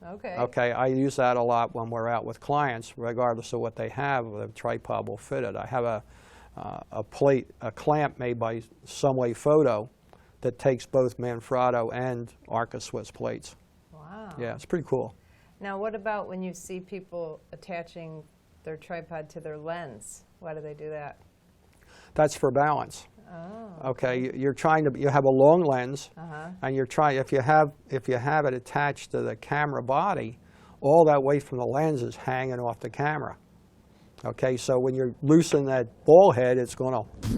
Speaker 1: Okay.
Speaker 2: Okay, I use that a lot when we're out with clients, regardless of what they have. The tripod will fit it. I have a clamp made by Someway Photo that takes both Manfrotto and Arca Swiss plates.
Speaker 1: Wow.
Speaker 2: Yeah, it's pretty cool.
Speaker 1: Now, what about when you see people attaching their tripod to their lens? Why do they do that?
Speaker 2: That's for balance.
Speaker 1: Oh.
Speaker 2: Okay, you have a long lens,
Speaker 1: Uh-huh.
Speaker 2: and if you have it attached to the camera body, all that weight from the lens is hanging off the camera. Okay, so when you loosen that ball head, it's going to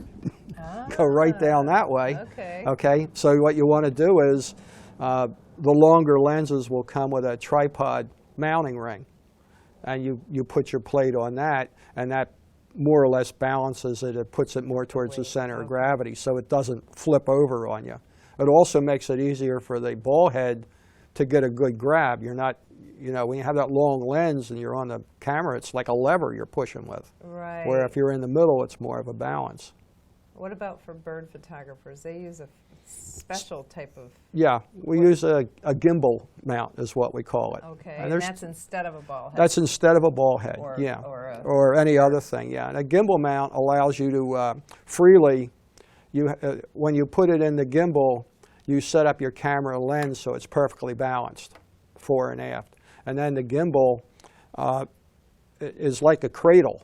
Speaker 2: go right down that way.
Speaker 1: Okay.
Speaker 2: Okay, so what you want to do is the longer lenses will come with a tripod mounting ring, and you put your plate on that, and that more or less balances it. It puts it more towards the center of gravity, so it doesn't flip over on you. It also makes it easier for the ball head to get a good grab. You're not, when you have that long lens and you're on the camera, it's like a lever you're pushing with.
Speaker 1: Right.
Speaker 2: Where if you're in the middle, it's more of a balance.
Speaker 1: What about for bird photographers? They use a special type of...
Speaker 2: Yeah, we use a gimbal mount is what we call it.
Speaker 1: Okay,
Speaker 2: And
Speaker 1: and
Speaker 2: there's-
Speaker 1: that's instead of a ball head.
Speaker 2: That's instead of a ball head,
Speaker 1: Or-
Speaker 2: yeah,
Speaker 1: or a-
Speaker 2: any other thing, yeah. And a gimbal mount allows you to freely, when you put it in the gimbal, you set up your camera lens so it's perfectly balanced, fore and aft. And then the gimbal is like a cradle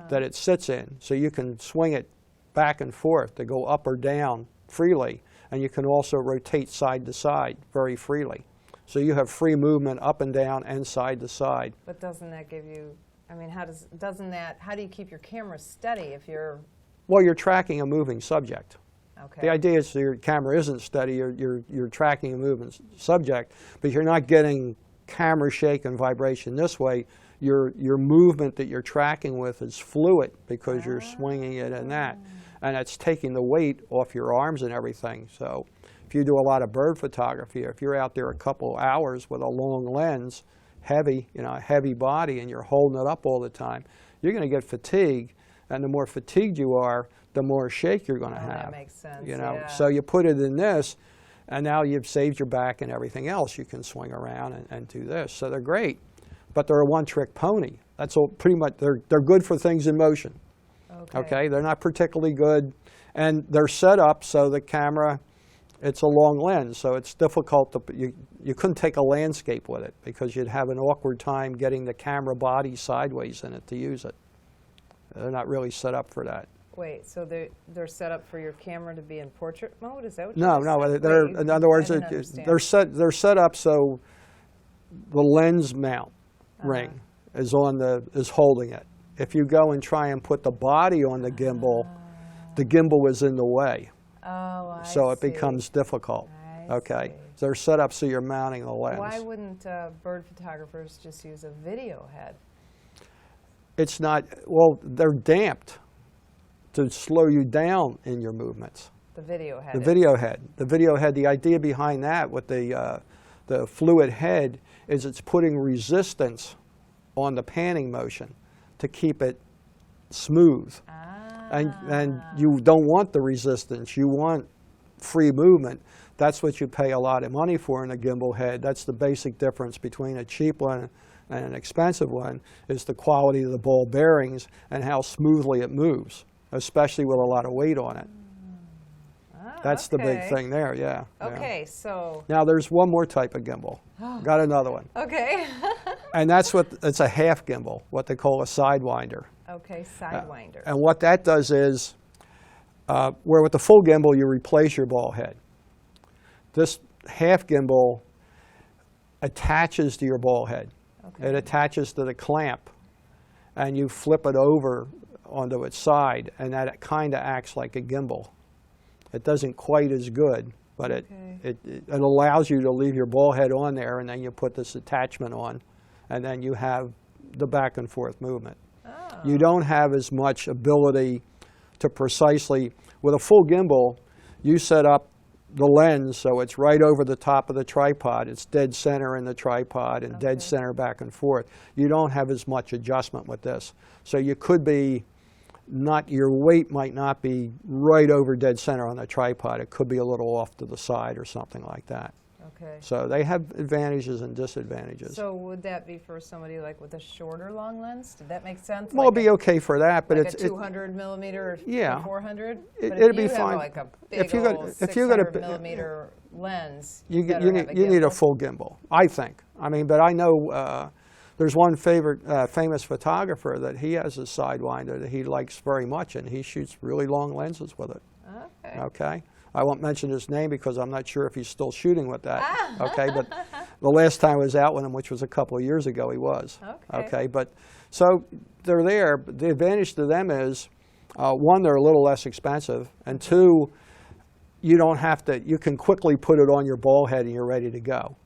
Speaker 2: that it sits in, so you can swing it back and forth to go up or down freely, and you can also rotate side to side very freely. So you have free movement up and down and side to side.
Speaker 1: But doesn't that give you... I mean, how do you keep your camera steady if you're...
Speaker 2: Well, you're tracking a moving subject.
Speaker 1: Okay.
Speaker 2: The idea is your camera isn't steady, you're tracking a moving subject, but you're not getting camera shake and vibration this way. Your movement that you're tracking with is fluid because you're swinging it in that. And it's taking the weight off your arms and everything. So if you do a lot of bird photography, if you're out there a couple hours with a long lens, heavy, a heavy body, and you're holding it up all the time, you're going to get fatigued. And the more fatigued you are, the more shake you're going to have.
Speaker 1: That makes sense,
Speaker 2: Yeah. So you put it in this, and now you've saved your back and everything else. You can swing around and do this. So they're great, but they're a one-trick pony. That's all. Pretty much, they're good for things in motion. Okay. They're not particularly good, and they're set up so the camera, it's a long lens, so it's difficult to, you couldn't take a landscape with it because you'd have an awkward time getting the camera body sideways in it to use it. They're not really set up for that.
Speaker 1: Wait, so they're set up for your camera to be in portrait mode? Is that what
Speaker 2: No,
Speaker 1: you
Speaker 2: no.
Speaker 1: said?
Speaker 2: They're,
Speaker 1: Wait,
Speaker 2: in other words,
Speaker 1: I didn't understand.
Speaker 2: they're set up so the lens mount ring is holding it. If you go and try and put the body on the gimbal is in the way.
Speaker 1: Oh, I
Speaker 2: So it
Speaker 1: see.
Speaker 2: becomes difficult.
Speaker 1: I
Speaker 2: Okay,
Speaker 1: see.
Speaker 2: so they're set up so you're mounting the lens.
Speaker 1: Why wouldn't bird photographers just use a video head?
Speaker 2: It's not, well, they're damped to slow you down in your movements.
Speaker 1: The video head.
Speaker 2: The video head. The video head, the idea behind that with the fluid head is it's putting resistance on the panning motion to keep it smooth. And you don't want the resistance. You want free movement. That's what you pay a lot of money for in a gimbal head. That's the basic difference between a cheap one and an expensive one, is the quality of the ball bearings and how smoothly it moves, especially with a lot of weight on it. That's the big thing there, yeah.
Speaker 1: Okay, so.
Speaker 2: Now there's one more type of gimbal. Got another one.
Speaker 1: Okay.
Speaker 2: And that's it's a half gimbal, what they call a sidewinder.
Speaker 1: Okay, sidewinder.
Speaker 2: And what that does is, where with the full gimbal you replace your ball head. This half gimbal attaches to your ball head. Okay. It attaches to the clamp, and you flip it over onto its side, and that kind of acts like a gimbal. It doesn't quite as good, but it allows you to leave your ball head on there, and then you put this attachment on, and then you have the back and forth movement. Oh. You don't have as much ability to precisely, with a full gimbal, you set up the lens so it's right over the top of the tripod. It's dead center in the tripod and dead center back and forth. You don't have as much adjustment with this. So you could be your weight might not be right over dead center on the tripod. It could be a little off to the side or something like that. Okay. So they have advantages and disadvantages.
Speaker 1: So would that be for somebody like with a shorter long lens? Did that make sense?
Speaker 2: Well, it'd be okay for that, but
Speaker 1: like it's a 200 millimeter or 400.
Speaker 2: It'd be fine.
Speaker 1: Like a big old 600 millimeter lens,
Speaker 2: you need a full gimbal, I think. I mean, but I know there's one famous photographer that he has a sidewinder that he likes very much, and he shoots really long lenses with it. Okay. Okay. I won't mention his name because I'm not sure if he's still shooting with that. Okay, but the last time I was out with him, which was a couple of years ago, he was. Okay, but so they're there. But the advantage to them is, one, they're a little less expensive, and two, you don't have to. You can quickly put it on your ball head and you're ready to go.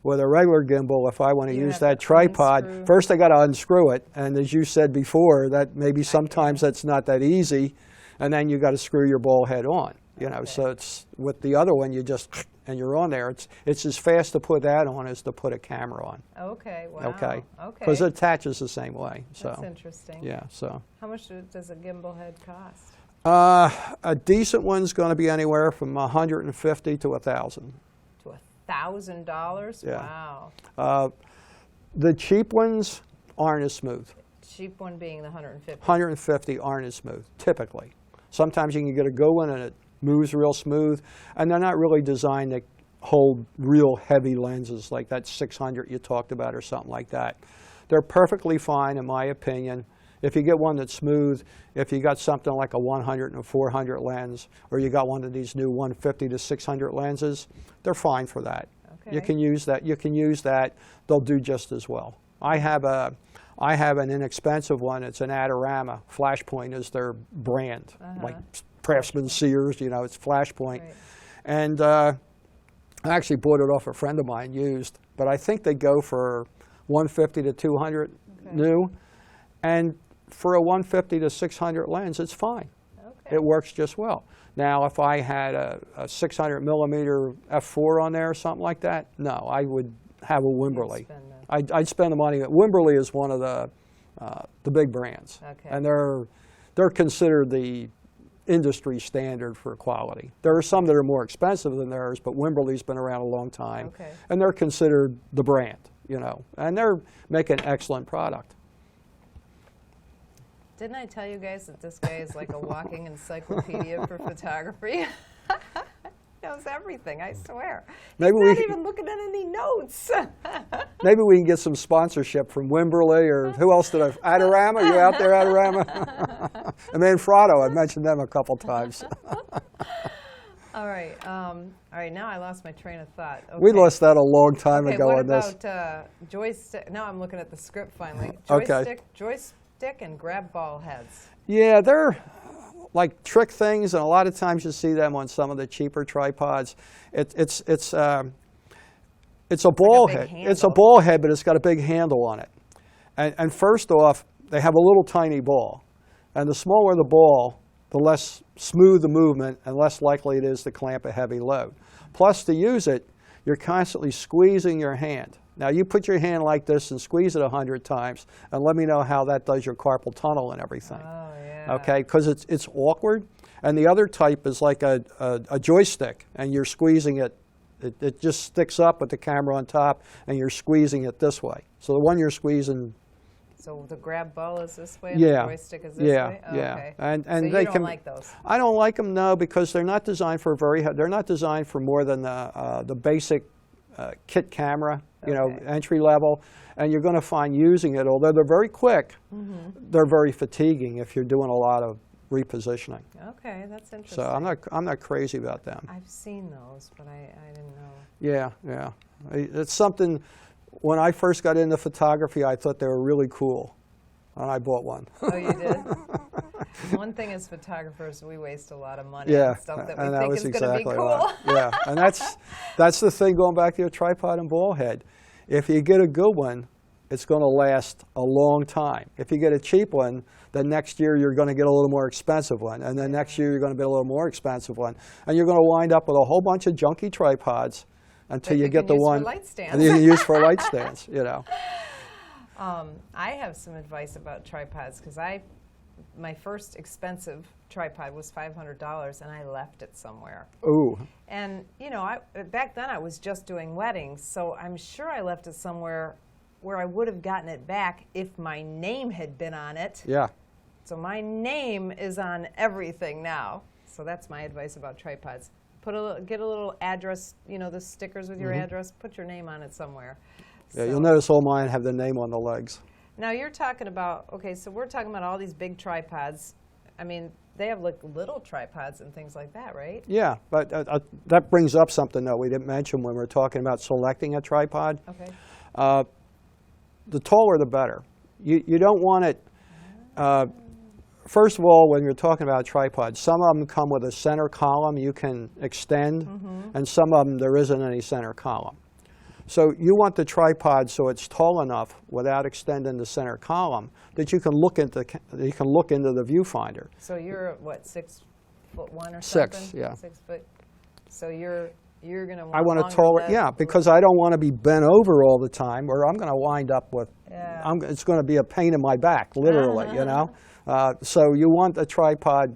Speaker 2: With a regular gimbal, if I want to use that tripod, first I got to unscrew it, and as you said before, that maybe sometimes that's not that easy, and then you got to screw your ball head on. You know, so it's with the other one, you just and you're on there. It's as fast to put that on as to put a camera on. Okay. Wow. Okay. Because it attaches the same way. So
Speaker 1: that's interesting.
Speaker 2: Yeah. So
Speaker 1: how much does a gimbal head cost?
Speaker 2: A decent one's going to be anywhere from $150 to $1,000.
Speaker 1: To $1,000?
Speaker 2: Yeah. Wow. The cheap ones aren't as smooth.
Speaker 1: Cheap one being the 150.
Speaker 2: 150 aren't as smooth, typically. Sometimes you can get a good one and it moves real smooth, and they're not really designed to hold real heavy lenses like that 600 you talked about or something like that. They're perfectly fine, in my opinion. If you get one that's smooth, if you got something like a 100 and a 400 lens, or you got one of these new 150 to 600 lenses, they're fine for that. Okay. You can use that. You can use that. They'll do just as well. I have an inexpensive one. It's an Adorama. Flashpoint is their brand, like Craftsman Sears. You know, it's Flashpoint. Right. And I actually bought it off a friend of mine used, but I think they go for 150 to 200 new, and for a 150 to 600 lens, it's fine. Okay. It works just well. Now, if I had a 600 millimeter f4 on there or something like that, no, I would have a Wimberley. I'd spend the money. Wimberley is one of the big brands, and they're considered the industry standard for quality. There are some that are more expensive than theirs, but Wimberley's been around a long time, and they're considered the brand, you know, and they're making an excellent product.
Speaker 1: Didn't I tell you guys that this guy is like a walking encyclopedia for photography? Knows everything, I swear. He's not even looking at any notes.
Speaker 2: Maybe we can get some sponsorship from Wimberley, or who else did Adorama? You out there, Adorama? And Manfrotto, I've mentioned them a couple times.
Speaker 1: All right, now I lost my train of thought. Okay.
Speaker 2: We lost that a long time ago on this.
Speaker 1: What about joystick? Now I'm looking at the script finally. Joystick and grab ball heads.
Speaker 2: Yeah, they're like trick things, and a lot of times you see them on some of the cheaper tripods. It's a ball head. It's a ball head, but it's got a big handle on it. And first off, they have a little tiny ball. And the smaller the ball, the less smooth the movement and less likely it is to clamp a heavy load. Plus, to use it, you're constantly squeezing your hand. Now, you put your hand like this and squeeze it 100 times, and let me know how that does your carpal tunnel and everything.
Speaker 1: Oh, yeah.
Speaker 2: Okay, because it's awkward. And the other type is like a joystick, and you're squeezing it. It just sticks up with the camera on top, and you're squeezing it this way. So the one you're squeezing.
Speaker 1: So the grab ball is this way, and
Speaker 2: Yeah,
Speaker 1: the joystick is this
Speaker 2: yeah,
Speaker 1: way? Oh,
Speaker 2: yeah.
Speaker 1: okay.
Speaker 2: And
Speaker 1: So
Speaker 2: they
Speaker 1: you don't
Speaker 2: can.
Speaker 1: like those?
Speaker 2: I don't like them, no, because they're not designed for they're not designed for more than the basic kit camera, you know,
Speaker 1: Okay.
Speaker 2: entry level. And you're going to find using it, although they're very quick, they're very fatiguing if you're doing a lot of repositioning.
Speaker 1: Okay, that's interesting.
Speaker 2: So I'm not crazy about them.
Speaker 1: I've seen those, but I didn't know.
Speaker 2: Yeah, yeah. It's something, when I first got into photography, I thought they were really cool, and I bought one.
Speaker 1: Oh, you did? One thing as photographers, we waste a lot of money
Speaker 2: Yeah,
Speaker 1: on stuff that we
Speaker 2: and that
Speaker 1: think
Speaker 2: was
Speaker 1: is going to be
Speaker 2: exactly
Speaker 1: cool.
Speaker 2: right. Yeah, and that's the thing, going back to your tripod and ball head. If you get a good one, it's going to last a long time. If you get a cheap one, then next year you're going to get a little more expensive one, and then next year you're going to get a little more expensive one, and you're going to wind up with a whole bunch of junky tripods until you get the one
Speaker 1: light stands.
Speaker 2: and you can use for light stands. You know.
Speaker 1: I have some advice about tripods because my first expensive tripod was $500 and I left it somewhere.
Speaker 2: Ooh.
Speaker 1: And you know, back then I was just doing weddings, so I'm sure I left it somewhere where I would have gotten it back if my name had been on it.
Speaker 2: Yeah.
Speaker 1: So my name is on everything now. So that's my advice about tripods. Get a little address, you know, the stickers with your address, put your name on it somewhere.
Speaker 2: Yeah, you'll notice all mine have the name on the legs.
Speaker 1: Now you're talking about, okay, so we're talking about all these big tripods. I mean, they have like little tripods and things like that, right?
Speaker 2: Yeah, but that brings up something that we didn't mention when we were talking about selecting a tripod.
Speaker 1: Okay.
Speaker 2: The taller the better. You don't want it, first of all, when you're talking about tripods, some of them come with a center column you can extend, and some of them there isn't any center column. So you want the tripod so it's tall enough without extending the center column that you can look into the viewfinder.
Speaker 1: So you're what, 6'1" or
Speaker 2: Six,
Speaker 1: something?
Speaker 2: yeah.
Speaker 1: 6 foot. So you're gonna want.
Speaker 2: I want a
Speaker 1: longer
Speaker 2: taller,
Speaker 1: legs.
Speaker 2: yeah, because I don't want to be bent over all the time, or I'm going to wind up with.
Speaker 1: Yeah.
Speaker 2: It's going to be a pain in my back, literally, you know. So you want a tripod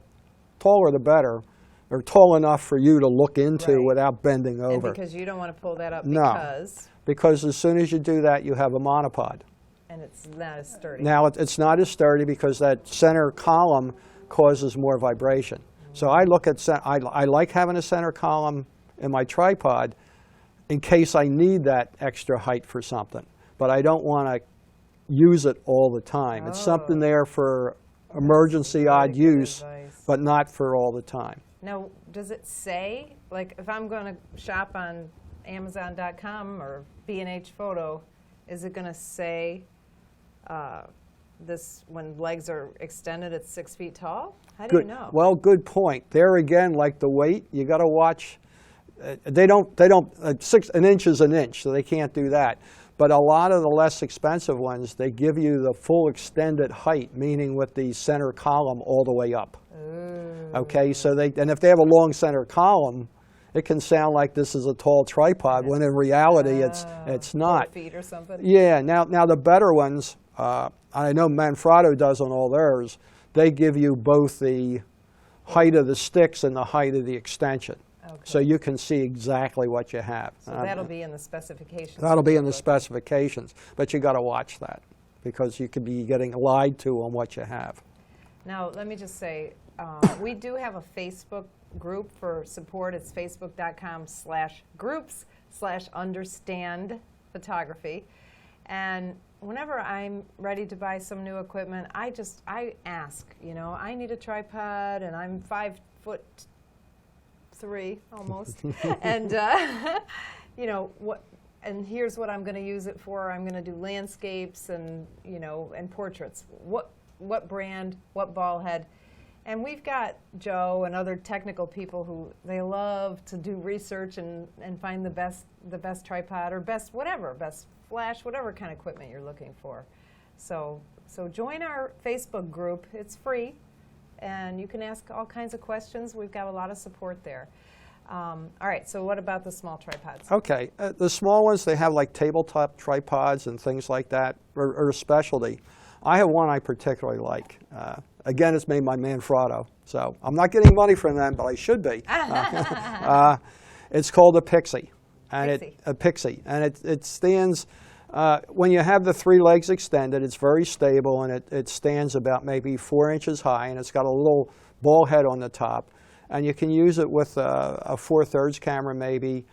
Speaker 2: taller the better, or tall enough for you to look into
Speaker 1: Right.
Speaker 2: without bending
Speaker 1: And
Speaker 2: over.
Speaker 1: because you don't want to pull that up
Speaker 2: No. Because as soon as you do that, you have a monopod.
Speaker 1: and it's not as sturdy.
Speaker 2: Now, it's not as sturdy because that center column causes more vibration. So I look at, I like having a center column in my tripod in case I need that extra height for something. But I don't want to use it all the time. It's something there for emergency
Speaker 1: Very
Speaker 2: odd
Speaker 1: good
Speaker 2: use,
Speaker 1: advice.
Speaker 2: but not for all the time.
Speaker 1: Now, does it say, like if I'm going to shop on Amazon.com or B&H Photo, is it going to say this, when legs are extended, it's 6 feet tall? How do you know?
Speaker 2: Well, good point. There again, like the weight, you got to watch. They don't. An inch is an inch, so they can't do that. But a lot of the less expensive ones, they give you the full extended height, meaning with the center column all the way up.
Speaker 1: Ooh.
Speaker 2: Okay, so and if they have a long center column, it can sound like this is a tall tripod, when in reality it's not.
Speaker 1: 4 feet or something?
Speaker 2: Yeah, now the better ones, I know Manfrotto does on all theirs, they give you both the height of the sticks and the height of the extension.
Speaker 1: Okay.
Speaker 2: So you can see exactly what you have.
Speaker 1: So that'll be in the specifications.
Speaker 2: That'll be in the specifications, but you got to watch that because you could be getting lied to on what you have.
Speaker 1: Now, let me just say, we do have a Facebook group for support. It's facebook.com/groups/understand photography. And whenever I'm ready to buy some new equipment, I ask, you know, I need a tripod and I'm 5'3" almost. And, you know, and here's what I'm going to use it for. I'm going to do landscapes and, you know, and portraits. What brand, what ball head. And we've got Joe and other technical people who they love to do research and find the best tripod or best flash, whatever kind of equipment you're looking for. So join our Facebook group. It's free, and you can ask all kinds of questions. We've got a lot of support there. All right, so what about the small tripods?
Speaker 2: Okay, the small ones, they have like tabletop tripods and things like that, or a specialty. I have one I particularly like. Again, it's made by Manfrotto, so I'm not getting money from them, but I should be. It's called a Pixie. Pixie, and it stands, when you have the 3 legs extended, it's very stable, and it stands about maybe 4 inches high, and it's got a little ball head on the top, and you can use it with a 4/3 camera maybe.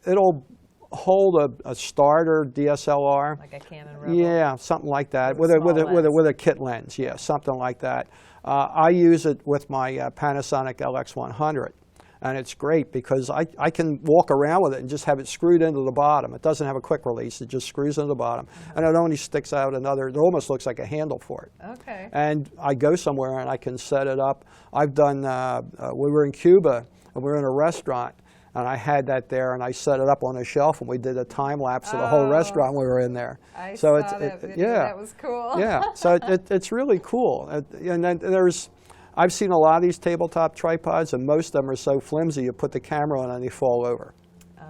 Speaker 2: It'll hold a starter DSLR.
Speaker 1: Like a Canon Rebel?
Speaker 2: Yeah, something like that, with a kit lens, yeah, something like that. I use it with my Panasonic LX100. And it's great because I can walk around with it and just have it screwed into the bottom. It doesn't have a quick release. It just screws into the bottom. And it only sticks out it almost looks like a handle for it.
Speaker 1: Okay.
Speaker 2: And I go somewhere and I can set it up. I've done, we were in Cuba and we were in a restaurant and I had that there and I set it up on a shelf and we did a time lapse of the whole restaurant we were in there.
Speaker 1: I saw that video.
Speaker 2: Yeah.
Speaker 1: That was cool.
Speaker 2: Yeah, so it's really cool. And then I've seen a lot of these tabletop tripods, and most of them are so flimsy, you put the camera on and they fall over.
Speaker 1: Oh,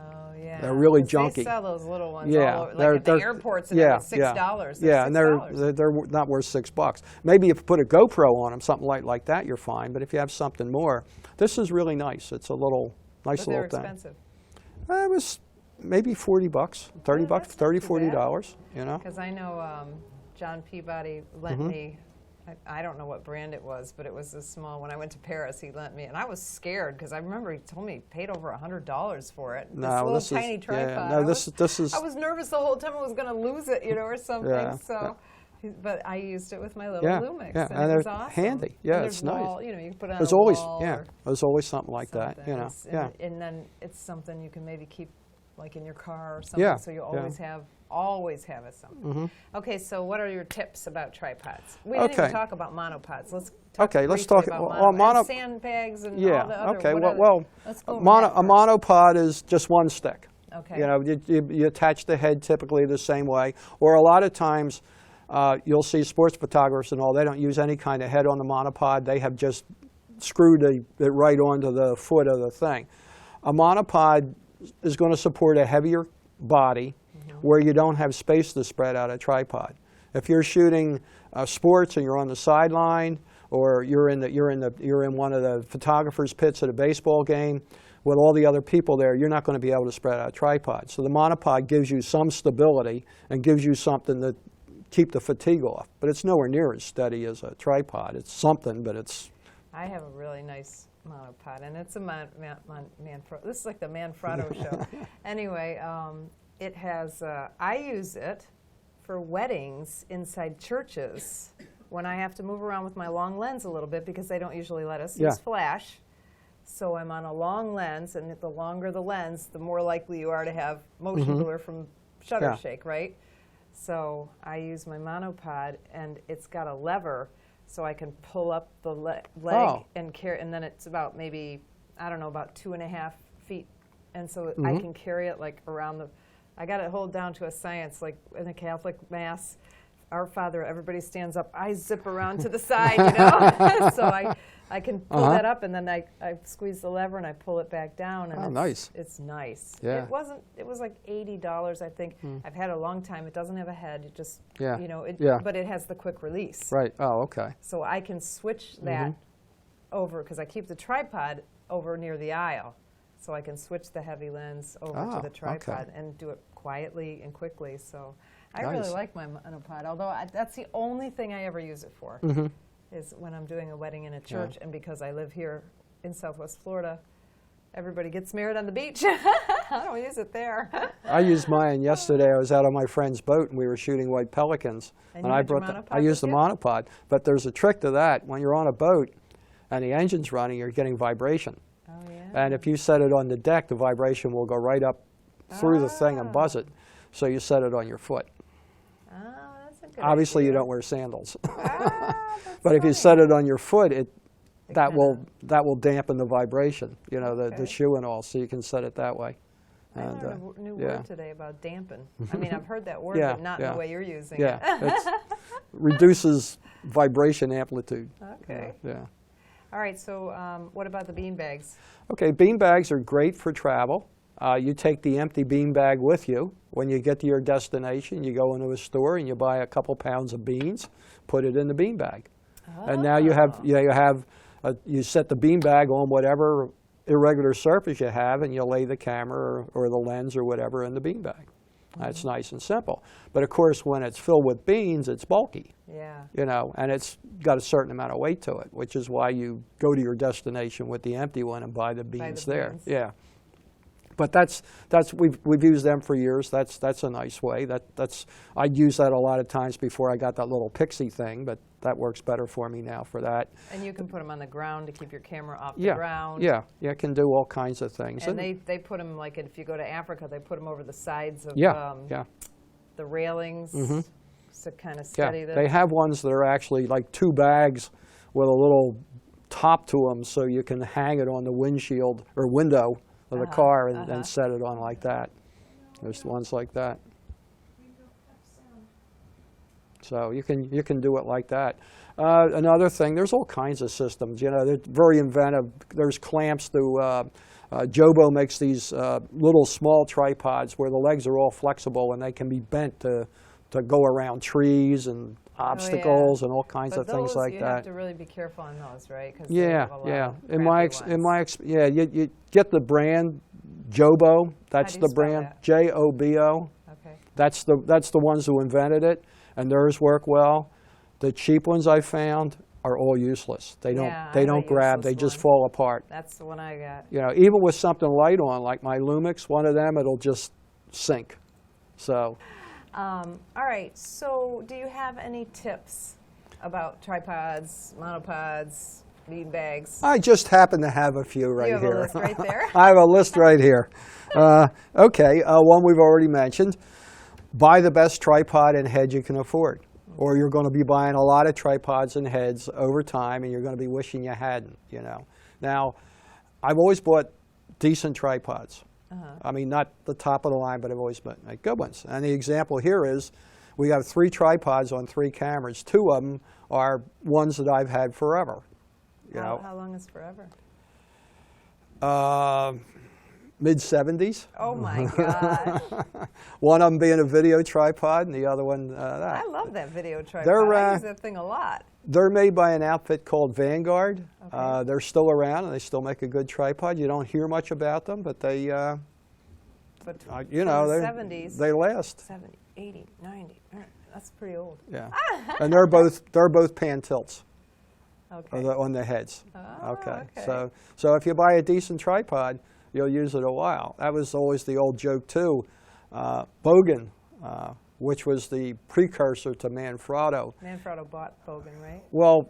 Speaker 1: yeah.
Speaker 2: They're really
Speaker 1: 'Cause
Speaker 2: junky.
Speaker 1: They sell those little ones
Speaker 2: Yeah,
Speaker 1: all over, like at the airports, and they're $6.
Speaker 2: Yeah, and
Speaker 1: $6.
Speaker 2: they're not worth $6. Maybe if you put a GoPro on them, something like that, you're fine. But if you have something more, this is really nice. It's a nice
Speaker 1: But
Speaker 2: little
Speaker 1: they're
Speaker 2: thing.
Speaker 1: expensive.
Speaker 2: It was maybe $40, $30,
Speaker 1: that's not too
Speaker 2: $40, you know.
Speaker 1: Because I know John Peabody lent me, I don't know what brand it was, but it was a small, when I went to Paris, he lent me, and I was scared because I remember he told me he paid over $100 for it. This little tiny tripod.
Speaker 2: Yeah, no, this is.
Speaker 1: I was nervous the whole time I was going to lose it, or something.
Speaker 2: Yeah,
Speaker 1: so, but I used it with my little Lumix,
Speaker 2: yeah,
Speaker 1: and it was
Speaker 2: they're
Speaker 1: awesome.
Speaker 2: handy. Yeah,
Speaker 1: and
Speaker 2: it's nice.
Speaker 1: wall, you can put it on
Speaker 2: There's
Speaker 1: a
Speaker 2: always,
Speaker 1: wall
Speaker 2: there's always something like
Speaker 1: something.
Speaker 2: that, yeah.
Speaker 1: And then it's something you can maybe keep like in your car or something,
Speaker 2: Yeah,
Speaker 1: so you always have it something. Okay, so what are your tips about tripods? We didn't even talk about monopods. Let's talk
Speaker 2: let's talk
Speaker 1: about and sandbags and all the other.
Speaker 2: Okay.
Speaker 1: Let's go
Speaker 2: A monopod is just one stick.
Speaker 1: Okay.
Speaker 2: You attach the head typically the same way, or a lot of times you'll see sports photographers and all. They don't use any kind of head on the monopod. They have just screwed it right onto the foot of the thing. A monopod is going to support a heavier body where you don't have space to spread out a tripod. If you're shooting sports and you're on the sideline, or you're in one of the photographer's pits at a baseball game with all the other people there, you're not going to be able to spread out a tripod. So the monopod gives you some stability and gives you something to keep the fatigue off. But it's nowhere near as steady as a tripod. It's something, but it's.
Speaker 1: I have a really nice monopod, and it's a Manfrotto. This is like the Manfrotto show. Anyway, it has. I use it for weddings inside churches when I have to move around with my long lens a little bit because they don't usually let us use flash. So I'm on a long lens, and the longer the lens, the more likely you are to have motion blur from shutter shake, right? So I use my monopod, and it's got a lever, so I can pull up the leg and carry, and then it's about maybe, I don't know, about 2.5 feet, and so I can carry it like around the. I got it hold down to a science, like in a Catholic mass. Our Father, everybody stands up. I zip around to the side, so I can pull that up, and then I squeeze the lever and I pull it back down. And
Speaker 2: nice.
Speaker 1: It's nice.
Speaker 2: Yeah.
Speaker 1: It was like $80, I think. I've had it a long time. It doesn't have a head. It just, but it has the quick release.
Speaker 2: Right. Oh, okay.
Speaker 1: So I can switch that over, because I keep the tripod over near the aisle. So I can switch the heavy lens over to the tripod and do it quietly and quickly. So I really like my monopod, although that's the only thing I ever use it for, is when I'm doing a wedding in a church. And because I live here in Southwest Florida, everybody gets married on the beach. I don't use it there.
Speaker 2: I used mine yesterday. I was out on my friend's boat, and we were shooting white pelicans.
Speaker 1: And
Speaker 2: I used the monopod. But there's a trick to that. When you're on a boat and the engine's running, you're getting vibration.
Speaker 1: Oh, yeah.
Speaker 2: And if you set it on the deck, the vibration will go right up through the thing and buzz it. So you set it on your foot.
Speaker 1: Oh, that's a good
Speaker 2: Obviously,
Speaker 1: idea.
Speaker 2: you don't wear sandals.
Speaker 1: That's
Speaker 2: But if you
Speaker 1: funny.
Speaker 2: set it on your foot, that
Speaker 1: kinda-
Speaker 2: will dampen the vibration, the shoe and all. So you can set it that way.
Speaker 1: I learned a new word today about dampen. I mean, I've heard that word,
Speaker 2: Yeah,
Speaker 1: but not in
Speaker 2: yeah.
Speaker 1: the way you're using
Speaker 2: Yeah,
Speaker 1: it.
Speaker 2: reduces vibration amplitude.
Speaker 1: Okay.
Speaker 2: Yeah.
Speaker 1: All right, so what about the bean bags?
Speaker 2: Okay, bean bags are great for travel. You take the empty bean bag with you. When you get to your destination, you go into a store and you buy a couple pounds of beans, put it in the bean bag. And now you you set the bean bag on whatever irregular surface you have, and you lay the camera or the lens or whatever in the bean bag. That's nice and simple. But of course, when it's filled with beans, it's bulky.
Speaker 1: Yeah.
Speaker 2: You know, and it's got a certain amount of weight to it, which is why you go to your destination with the empty one and buy the beans there.
Speaker 1: Beans.
Speaker 2: Yeah. But we've used them for years. That's a nice way. I'd use that a lot of times before I got that little pixie thing, but that works better for me now for that.
Speaker 1: And you can put them on the ground to keep your camera off the
Speaker 2: Yeah,
Speaker 1: ground.
Speaker 2: yeah, it can do all kinds of things.
Speaker 1: And they put them, like if you go to Africa, they put them over the sides of
Speaker 2: yeah.
Speaker 1: the railings to kind of
Speaker 2: Yeah,
Speaker 1: steady
Speaker 2: they have ones that are actually like 2 bags with a little top to them, so you can hang it on the windshield or window of the car and set it on like that. There's ones like that. So you can do it like that. Another thing, there's all kinds of systems. You know, they're very inventive. There's clamps to. Jobo makes these little small tripods where the legs are all flexible and they can be bent to go around trees and obstacles and all kinds of things like that.
Speaker 1: You have to really be careful on those, right?
Speaker 2: Yeah. You get the brand Jobo. That's the brand.
Speaker 1: That?
Speaker 2: Jobo.
Speaker 1: Okay.
Speaker 2: That's the ones who invented it, and theirs work well. The cheap ones I found are all useless. They don't grab. They just fall apart.
Speaker 1: That's the one I got.
Speaker 2: You know, even with something light on like my Lumix, one of them it'll just sink. So.
Speaker 1: All right, so do you have any tips about tripods, monopods, bean bags?
Speaker 2: I just happen to have a few right here.
Speaker 1: You have a list right there?
Speaker 2: I have a list right here. Okay, one we've already mentioned. Buy the best tripod and head you can afford. Or you're going to be buying a lot of tripods and heads over time, and you're going to be wishing you hadn't, you know. Now, I've always bought decent tripods. I mean, not the top of the line, but I've always bought good ones. And the example here is we have 3 tripods on 3 cameras. 2 of them are ones that I've had forever. You know.
Speaker 1: How long is forever?
Speaker 2: Mid-70s.
Speaker 1: Oh my gosh.
Speaker 2: One of them being a video tripod and the other one that.
Speaker 1: I love that video tripod.
Speaker 2: They're,
Speaker 1: I use that thing a lot.
Speaker 2: They're made by an outfit called Vanguard.
Speaker 1: Okay.
Speaker 2: They're still around and they still make a good tripod. You don't hear much about them, but they, you know,
Speaker 1: the 70s,
Speaker 2: they last.
Speaker 1: 70, 80, 90. That's pretty old.
Speaker 2: Yeah. And they're both pan tilts.
Speaker 1: Okay.
Speaker 2: On the heads.
Speaker 1: Oh,
Speaker 2: okay.
Speaker 1: okay.
Speaker 2: So if you buy a decent tripod, you'll use it a while. That was always the old joke too. Bogan, which was the precursor to Manfrotto.
Speaker 1: Manfrotto bought Bogan, right?
Speaker 2: Well,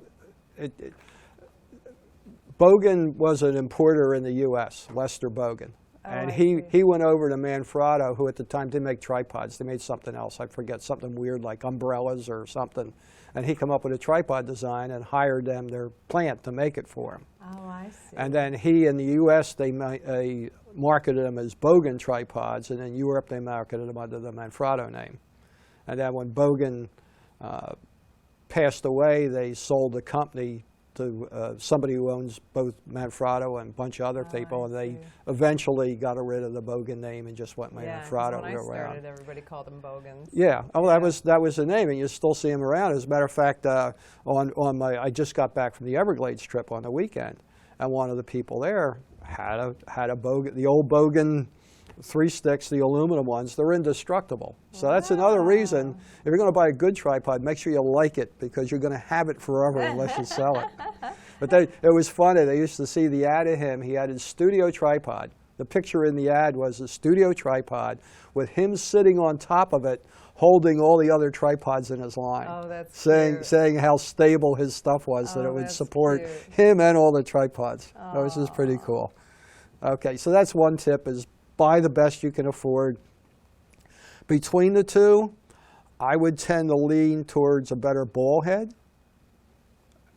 Speaker 2: Bogan was an importer in the U.S., Lester Bogan. And he went over to Manfrotto, who at the time didn't make tripods. They made something else. I forget, something weird like umbrellas or something. And he came up with a tripod design and hired them, their plant, to make it for him.
Speaker 1: Oh, I see.
Speaker 2: And then he, in the U.S., they marketed them as Bogan tripods, and in Europe they marketed them under the Manfrotto name. And then when Bogan passed away, they sold the company to somebody who owns both Manfrotto and a bunch of other people, and they eventually got rid of the Bogan name and just went Manfrotto
Speaker 1: when I started,
Speaker 2: around.
Speaker 1: everybody called them Bogans.
Speaker 2: Yeah, that was the name, and you still see them around. As a matter of fact, I just got back from the Everglades trip on the weekend, and one of the people there had a Bogan, the old Bogan 3 sticks, the aluminum ones. They're indestructible. So that's another reason, if you're going to buy a good tripod, make sure you like it, because you're going to have it forever unless you sell it. But it was funny. They used to see the ad of him. He had his studio tripod. The picture in the ad was a studio tripod with him sitting on top of it, holding all the other tripods in his line.
Speaker 1: Oh, that's
Speaker 2: saying how stable his stuff was, that it would support him and all the tripods. That was just pretty cool. Okay, so that's one tip, is buy the best you can afford. Between the two, I would tend to lean towards a better ball head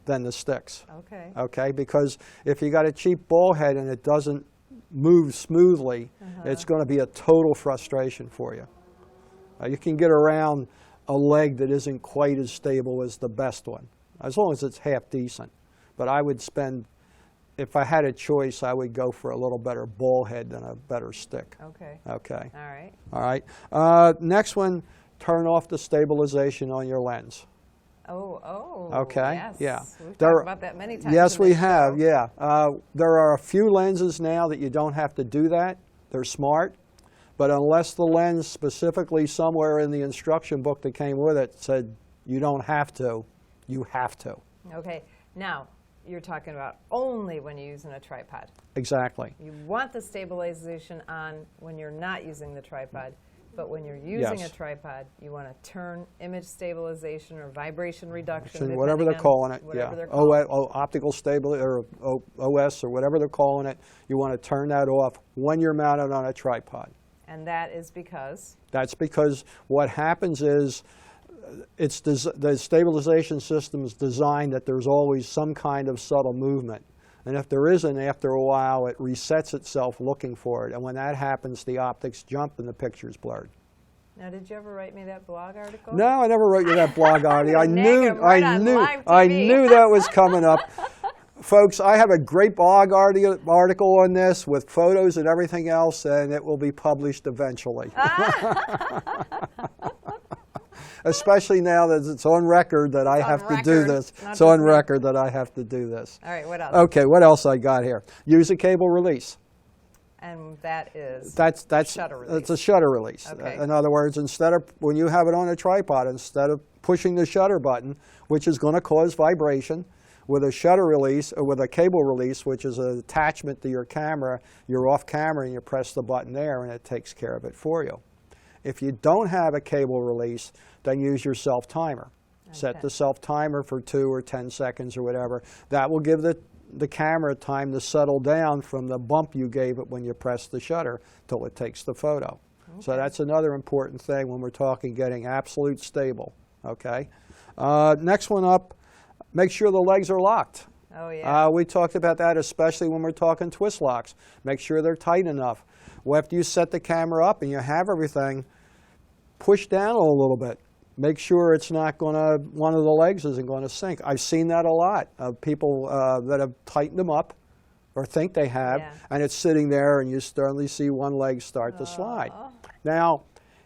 Speaker 2: than the sticks.
Speaker 1: Okay.
Speaker 2: Okay, because if you got a cheap ball head and it doesn't move smoothly, it's going to be a total frustration for you. You can get around a leg that isn't quite as stable as the best one, as long as it's half decent. But I would spend, if I had a choice, I would go for a little better ball head than a better stick.
Speaker 1: Okay.
Speaker 2: Okay.
Speaker 1: All right.
Speaker 2: All right. Next one, turn off the stabilization on your lens.
Speaker 1: Oh.
Speaker 2: Okay.
Speaker 1: Yes.
Speaker 2: Yeah.
Speaker 1: We've talked about that many times.
Speaker 2: Yes,
Speaker 1: in
Speaker 2: we
Speaker 1: this
Speaker 2: have.
Speaker 1: show.
Speaker 2: Yeah. There are a few lenses now that you don't have to do that. They're smart. But unless the lens specifically somewhere in the instruction book that came with it said you don't have to, you have to.
Speaker 1: Okay. Now, you're talking about only when you're using a tripod.
Speaker 2: Exactly.
Speaker 1: You want the stabilization on when you're not using the tripod, but when you're using
Speaker 2: Yes.
Speaker 1: a tripod, you want to turn image stabilization or vibration reduction,
Speaker 2: Whatever they're
Speaker 1: depending on
Speaker 2: calling it.
Speaker 1: whatever
Speaker 2: Yeah.
Speaker 1: they're calling it.
Speaker 2: Optical stability or OS or whatever they're calling it. You want to turn that off when you're mounted on a tripod.
Speaker 1: And that is because?
Speaker 2: That's because what happens is the stabilization system is designed that there's always some kind of subtle movement. And if there isn't, after a while, it resets itself looking for it. And when that happens, the optics jump and the picture's blurred.
Speaker 1: Now, did you ever write me that blog article?
Speaker 2: No, I never wrote you that blog article. I
Speaker 1: Nag him right on live
Speaker 2: I
Speaker 1: TV.
Speaker 2: knew that was coming up. Folks, I have a great blog article on this with photos and everything else, and it will be published eventually. Especially now that it's on record that I have to do this. It's on record that I have to do this.
Speaker 1: All right, what else?
Speaker 2: Okay, what else I got here? Use a cable release.
Speaker 1: And that is
Speaker 2: That's
Speaker 1: shutter release.
Speaker 2: It's a shutter release.
Speaker 1: Okay.
Speaker 2: In other words, when you have it on a tripod, instead of pushing the shutter button, which is going to cause vibration, with a shutter release or with a cable release, which is an attachment to your camera, you're off camera and you press the button there and it takes care of it for you. If you don't have a cable release, then use your self-timer. Okay. Set the self-timer for 2 or 10 seconds or whatever. That will give the camera time to settle down from the bump you gave it when you pressed the shutter till it takes the photo. Okay. So that's another important thing when we're talking getting absolute stable. Okay. Next one up, make sure the legs are locked.
Speaker 1: Oh, yeah.
Speaker 2: We talked about that, especially when we're talking twist locks. Make sure they're tight enough. Well, after you set the camera up and you have everything, push down a little bit. Make sure it's not going to, one of the legs isn't going to sink. I've seen that a lot of people that have tightened them up or think they have, and it's sitting there and you suddenly see one leg start to slide. Now,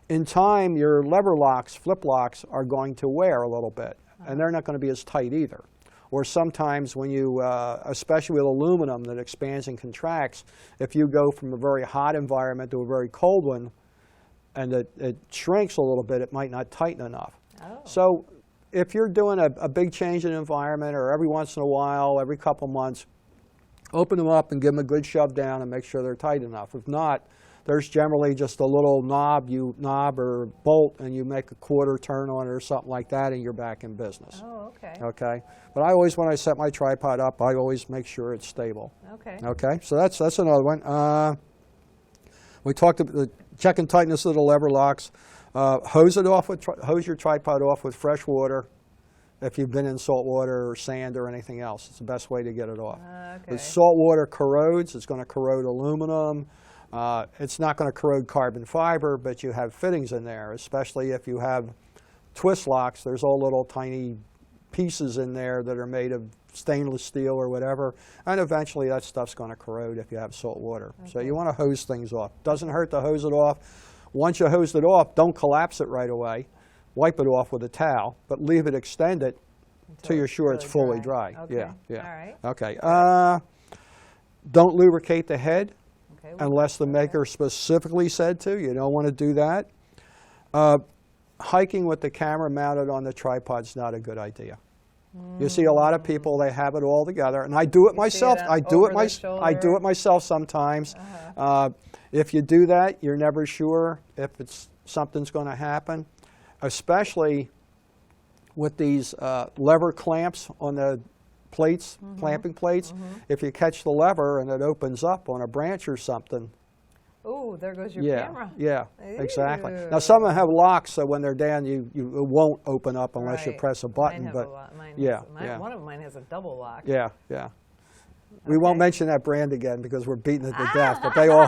Speaker 2: in time, your lever locks, flip locks, are going to wear a little bit, and they're not going to be as tight either. Or sometimes when you, especially with aluminum that expands and contracts, if you go from a very hot environment to a very cold one, and it shrinks a little bit, it might not tighten enough. Oh. So if you're doing a big change in environment, or every once in a while, every couple months, open them up and give them a good shove down and make sure they're tight enough. If not, there's generally just a little knob or bolt, and you make a quarter turn on it or something like that, and you're back in business.
Speaker 1: Oh, okay.
Speaker 2: Okay. But I always, when I set my tripod up, I always make sure it's stable.
Speaker 1: Okay.
Speaker 2: Okay. So that's another one. We talked about the checking tightness of the lever locks. Hose your tripod off with fresh water. If you've been in salt water or sand or anything else, it's the best way to get it off.
Speaker 1: Okay.
Speaker 2: The salt water corrodes. It's going to corrode aluminum. It's not going to corrode carbon fiber, but you have fittings in there, especially if you have twist locks. There's all little tiny pieces in there that are made of stainless steel or whatever, and eventually that stuff's going to corrode if you have salt water. Okay. So you want to hose things off. Doesn't hurt to hose it off. Once you hose it off, don't collapse it right away. Wipe it off with a towel, but leave it extended until you're sure it's fully dry.
Speaker 1: Okay.
Speaker 2: Yeah, yeah.
Speaker 1: All right.
Speaker 2: Okay. Don't lubricate the head.
Speaker 1: Okay,
Speaker 2: unless the maker specifically said to. You don't want to do that. Hiking with the camera mounted on the tripod is not a good idea. You see a lot of people, they have it all together, and I do it myself. I do it myself sometimes. If you do that, you're never sure if something's going to happen, especially with these lever clamps on the plates, clamping plates. If you catch the lever and it opens up on a branch or something.
Speaker 1: Oh, there goes your camera.
Speaker 2: Yeah, exactly. Now some of them have locks, so when they're down, it won't open up unless you press a button.
Speaker 1: One of mine has a double lock.
Speaker 2: Yeah, yeah. We won't mention that brand again because we're beating it to death. But they all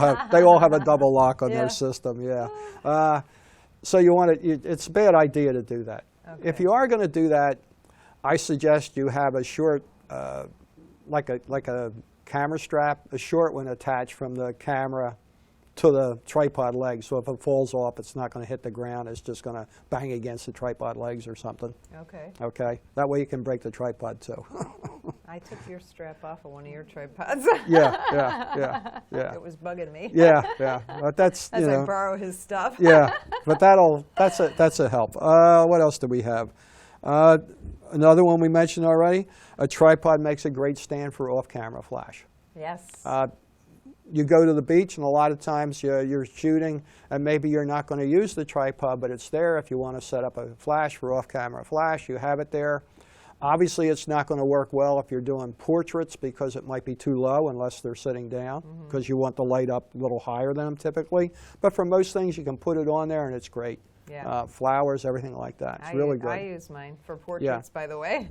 Speaker 2: have a double lock on their system. Yeah. So you want to, it's a bad idea to do that.
Speaker 1: Okay.
Speaker 2: If you are going to do that, I suggest you have a short, like a camera strap, a short one attached from the camera to the tripod legs. So if it falls off, it's not going to hit the ground. It's just going to bang against the tripod legs or something.
Speaker 1: Okay.
Speaker 2: Okay. That way you can break the tripod too.
Speaker 1: I took your strap off of one of your tripods.
Speaker 2: Yeah.
Speaker 1: It was bugging me.
Speaker 2: Yeah. But that's,
Speaker 1: As
Speaker 2: you know.
Speaker 1: I borrow his stuff.
Speaker 2: Yeah. But that's a help. What else do we have? Another one we mentioned already. A tripod makes a great stand for off-camera flash.
Speaker 1: Yes.
Speaker 2: You go to the beach, and a lot of times you're shooting, and maybe you're not going to use the tripod, but it's there if you want to set up a flash for off-camera flash. You have it there. Obviously, it's not going to work well if you're doing portraits because it might be too low unless they're sitting down, because you want the light up a little higher than them typically. But for most things, you can put it on there, and it's great.
Speaker 1: Yeah.
Speaker 2: Flowers, everything like that. It's really good.
Speaker 1: I use mine for portraits, by the way.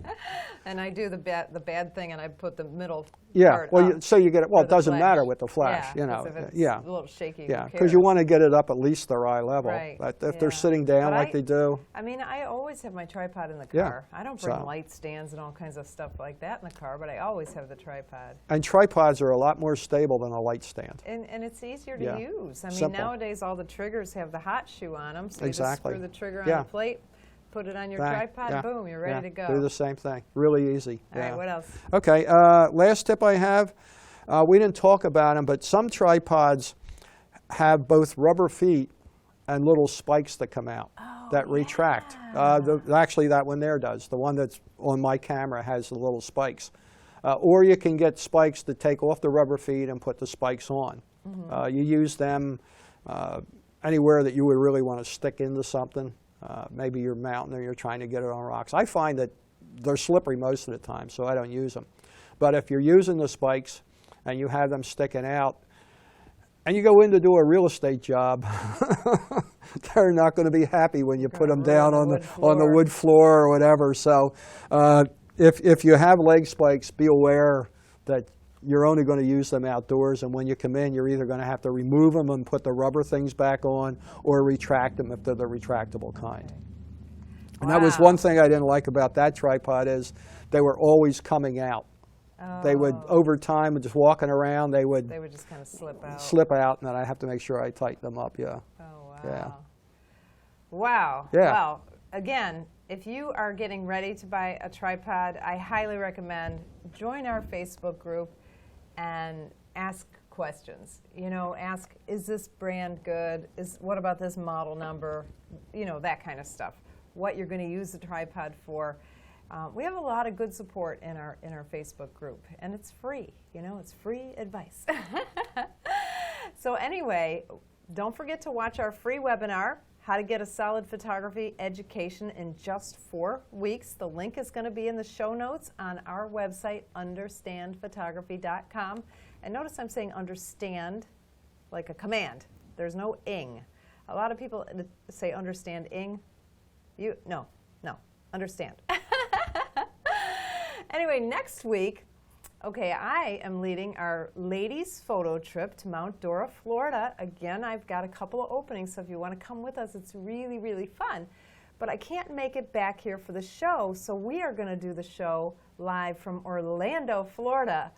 Speaker 1: And I do the bad thing, and I put the middle part
Speaker 2: well,
Speaker 1: up
Speaker 2: so you get it. Well,
Speaker 1: for
Speaker 2: it
Speaker 1: the
Speaker 2: doesn't
Speaker 1: flash.
Speaker 2: matter with the flash,
Speaker 1: Yeah,
Speaker 2: you know.
Speaker 1: 'cause if it's
Speaker 2: Yeah.
Speaker 1: a little shaky.
Speaker 2: Yeah, because you want to get it up at least their eye level.
Speaker 1: Right,
Speaker 2: But if
Speaker 1: yeah.
Speaker 2: they're sitting down
Speaker 1: But
Speaker 2: like they do.
Speaker 1: I mean, I always have my tripod in the
Speaker 2: Yeah,
Speaker 1: car. I don't bring
Speaker 2: so.
Speaker 1: light stands and all kinds of stuff like that in the car, but I always have the tripod.
Speaker 2: And tripods are a lot more stable than a light stand.
Speaker 1: And it's easier to
Speaker 2: Yeah.
Speaker 1: use. I mean,
Speaker 2: Simple.
Speaker 1: nowadays all the triggers have the hot shoe on them, so
Speaker 2: Exactly.
Speaker 1: you just screw the trigger on
Speaker 2: Yeah.
Speaker 1: the plate, put it on your
Speaker 2: Bang.
Speaker 1: tripod,
Speaker 2: Yeah.
Speaker 1: boom, you're ready to go.
Speaker 2: Do the same thing. Really easy.
Speaker 1: All right, what else?
Speaker 2: Okay, last tip I have, we didn't talk about them, but some tripods have both rubber feet and little spikes that come out that retract. Actually, that one there does. The one that's on my camera has the little spikes. Or you can get spikes to take off the rubber feet and put the spikes on. You use them anywhere that you would really want to stick into something. Maybe you're mounting or you're trying to get it on rocks. I find that they're slippery most of the time, so I don't use them. But if you're using the spikes and you have them sticking out, and you go in to do a real estate job, they're not going to be happy when you put them down on the wood floor or whatever. So if you have leg spikes, be aware that you're only going to use them outdoors, and when you come in, you're either going to have to remove them and put the rubber things back on or retract them if they're the retractable kind. And that was one thing I didn't like about that tripod is they were always coming out. They would, over time, just walking around, they would
Speaker 1: just kind of slip
Speaker 2: out, and then I have to make sure I tighten them up, yeah.
Speaker 1: Oh, wow.
Speaker 2: Yeah.
Speaker 1: Wow.
Speaker 2: Yeah.
Speaker 1: Well, again, if you are getting ready to buy a tripod, I highly recommend join our Facebook group and ask questions. You know, ask, is this brand good? What about this model number? You know, that kind of stuff. What you're going to use the tripod for. We have a lot of good support in our Facebook group, and it's free. You know, it's free advice. So anyway, don't forget to watch our free webinar, How to Get a Solid Photography Education in Just 4 Weeks. The link is going to be in the show notes on our website, understandphotography.com. And notice I'm saying understand like a command. There's no ing. A lot of people say understand ing. No, understand. Anyway, next week, okay, I am leading our ladies photo trip to Mount Dora, Florida. Again, I've got a couple of openings, so if you want to come with us, it's really, really fun. But I can't make it back here for the show, so we are going to do the show live from Orlando, Florida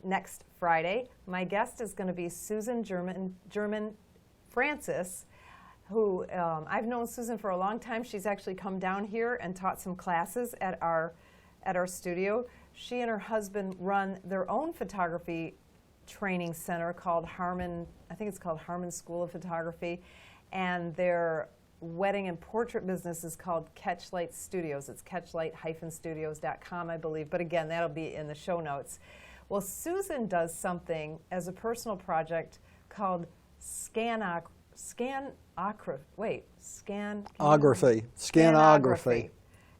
Speaker 1: next Friday. My guest is going to be Susan German Francis, who I've known Susan for a long time. She's actually come down here and taught some classes at our studio. She and her husband run their own photography training center called Harmon, I think it's called Harmon School of Photography, and their wedding and portrait business is called Catchlight Studios. It's catchlight-studios.com, I believe, but again, that'll be in the show notes. Well, Susan does something as a personal project called Scanography.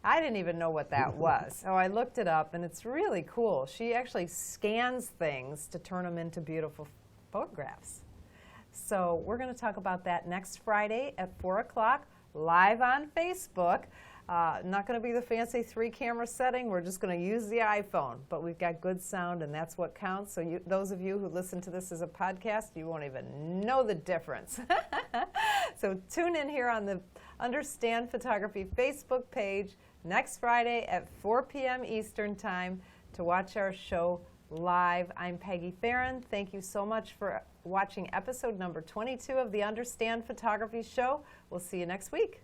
Speaker 1: I didn't even know what that was. So I looked it up, and it's really cool. She actually scans things to turn them into beautiful photographs. So we're going to talk about that next Friday at 4 o'clock, live on Facebook. Not going to be the fancy 3-camera setting. We're just going to use the iPhone, but we've got good sound, and that's what counts. So those of you who listen to this as a podcast, you won't even know the difference. So tune in here on the Understand Photography Facebook page next Friday at 4 p.m. Eastern Time to watch our show live. I'm Peggy Farren. Thank you so much for watching episode number 22 of the Understand Photography Show. We'll see you next week.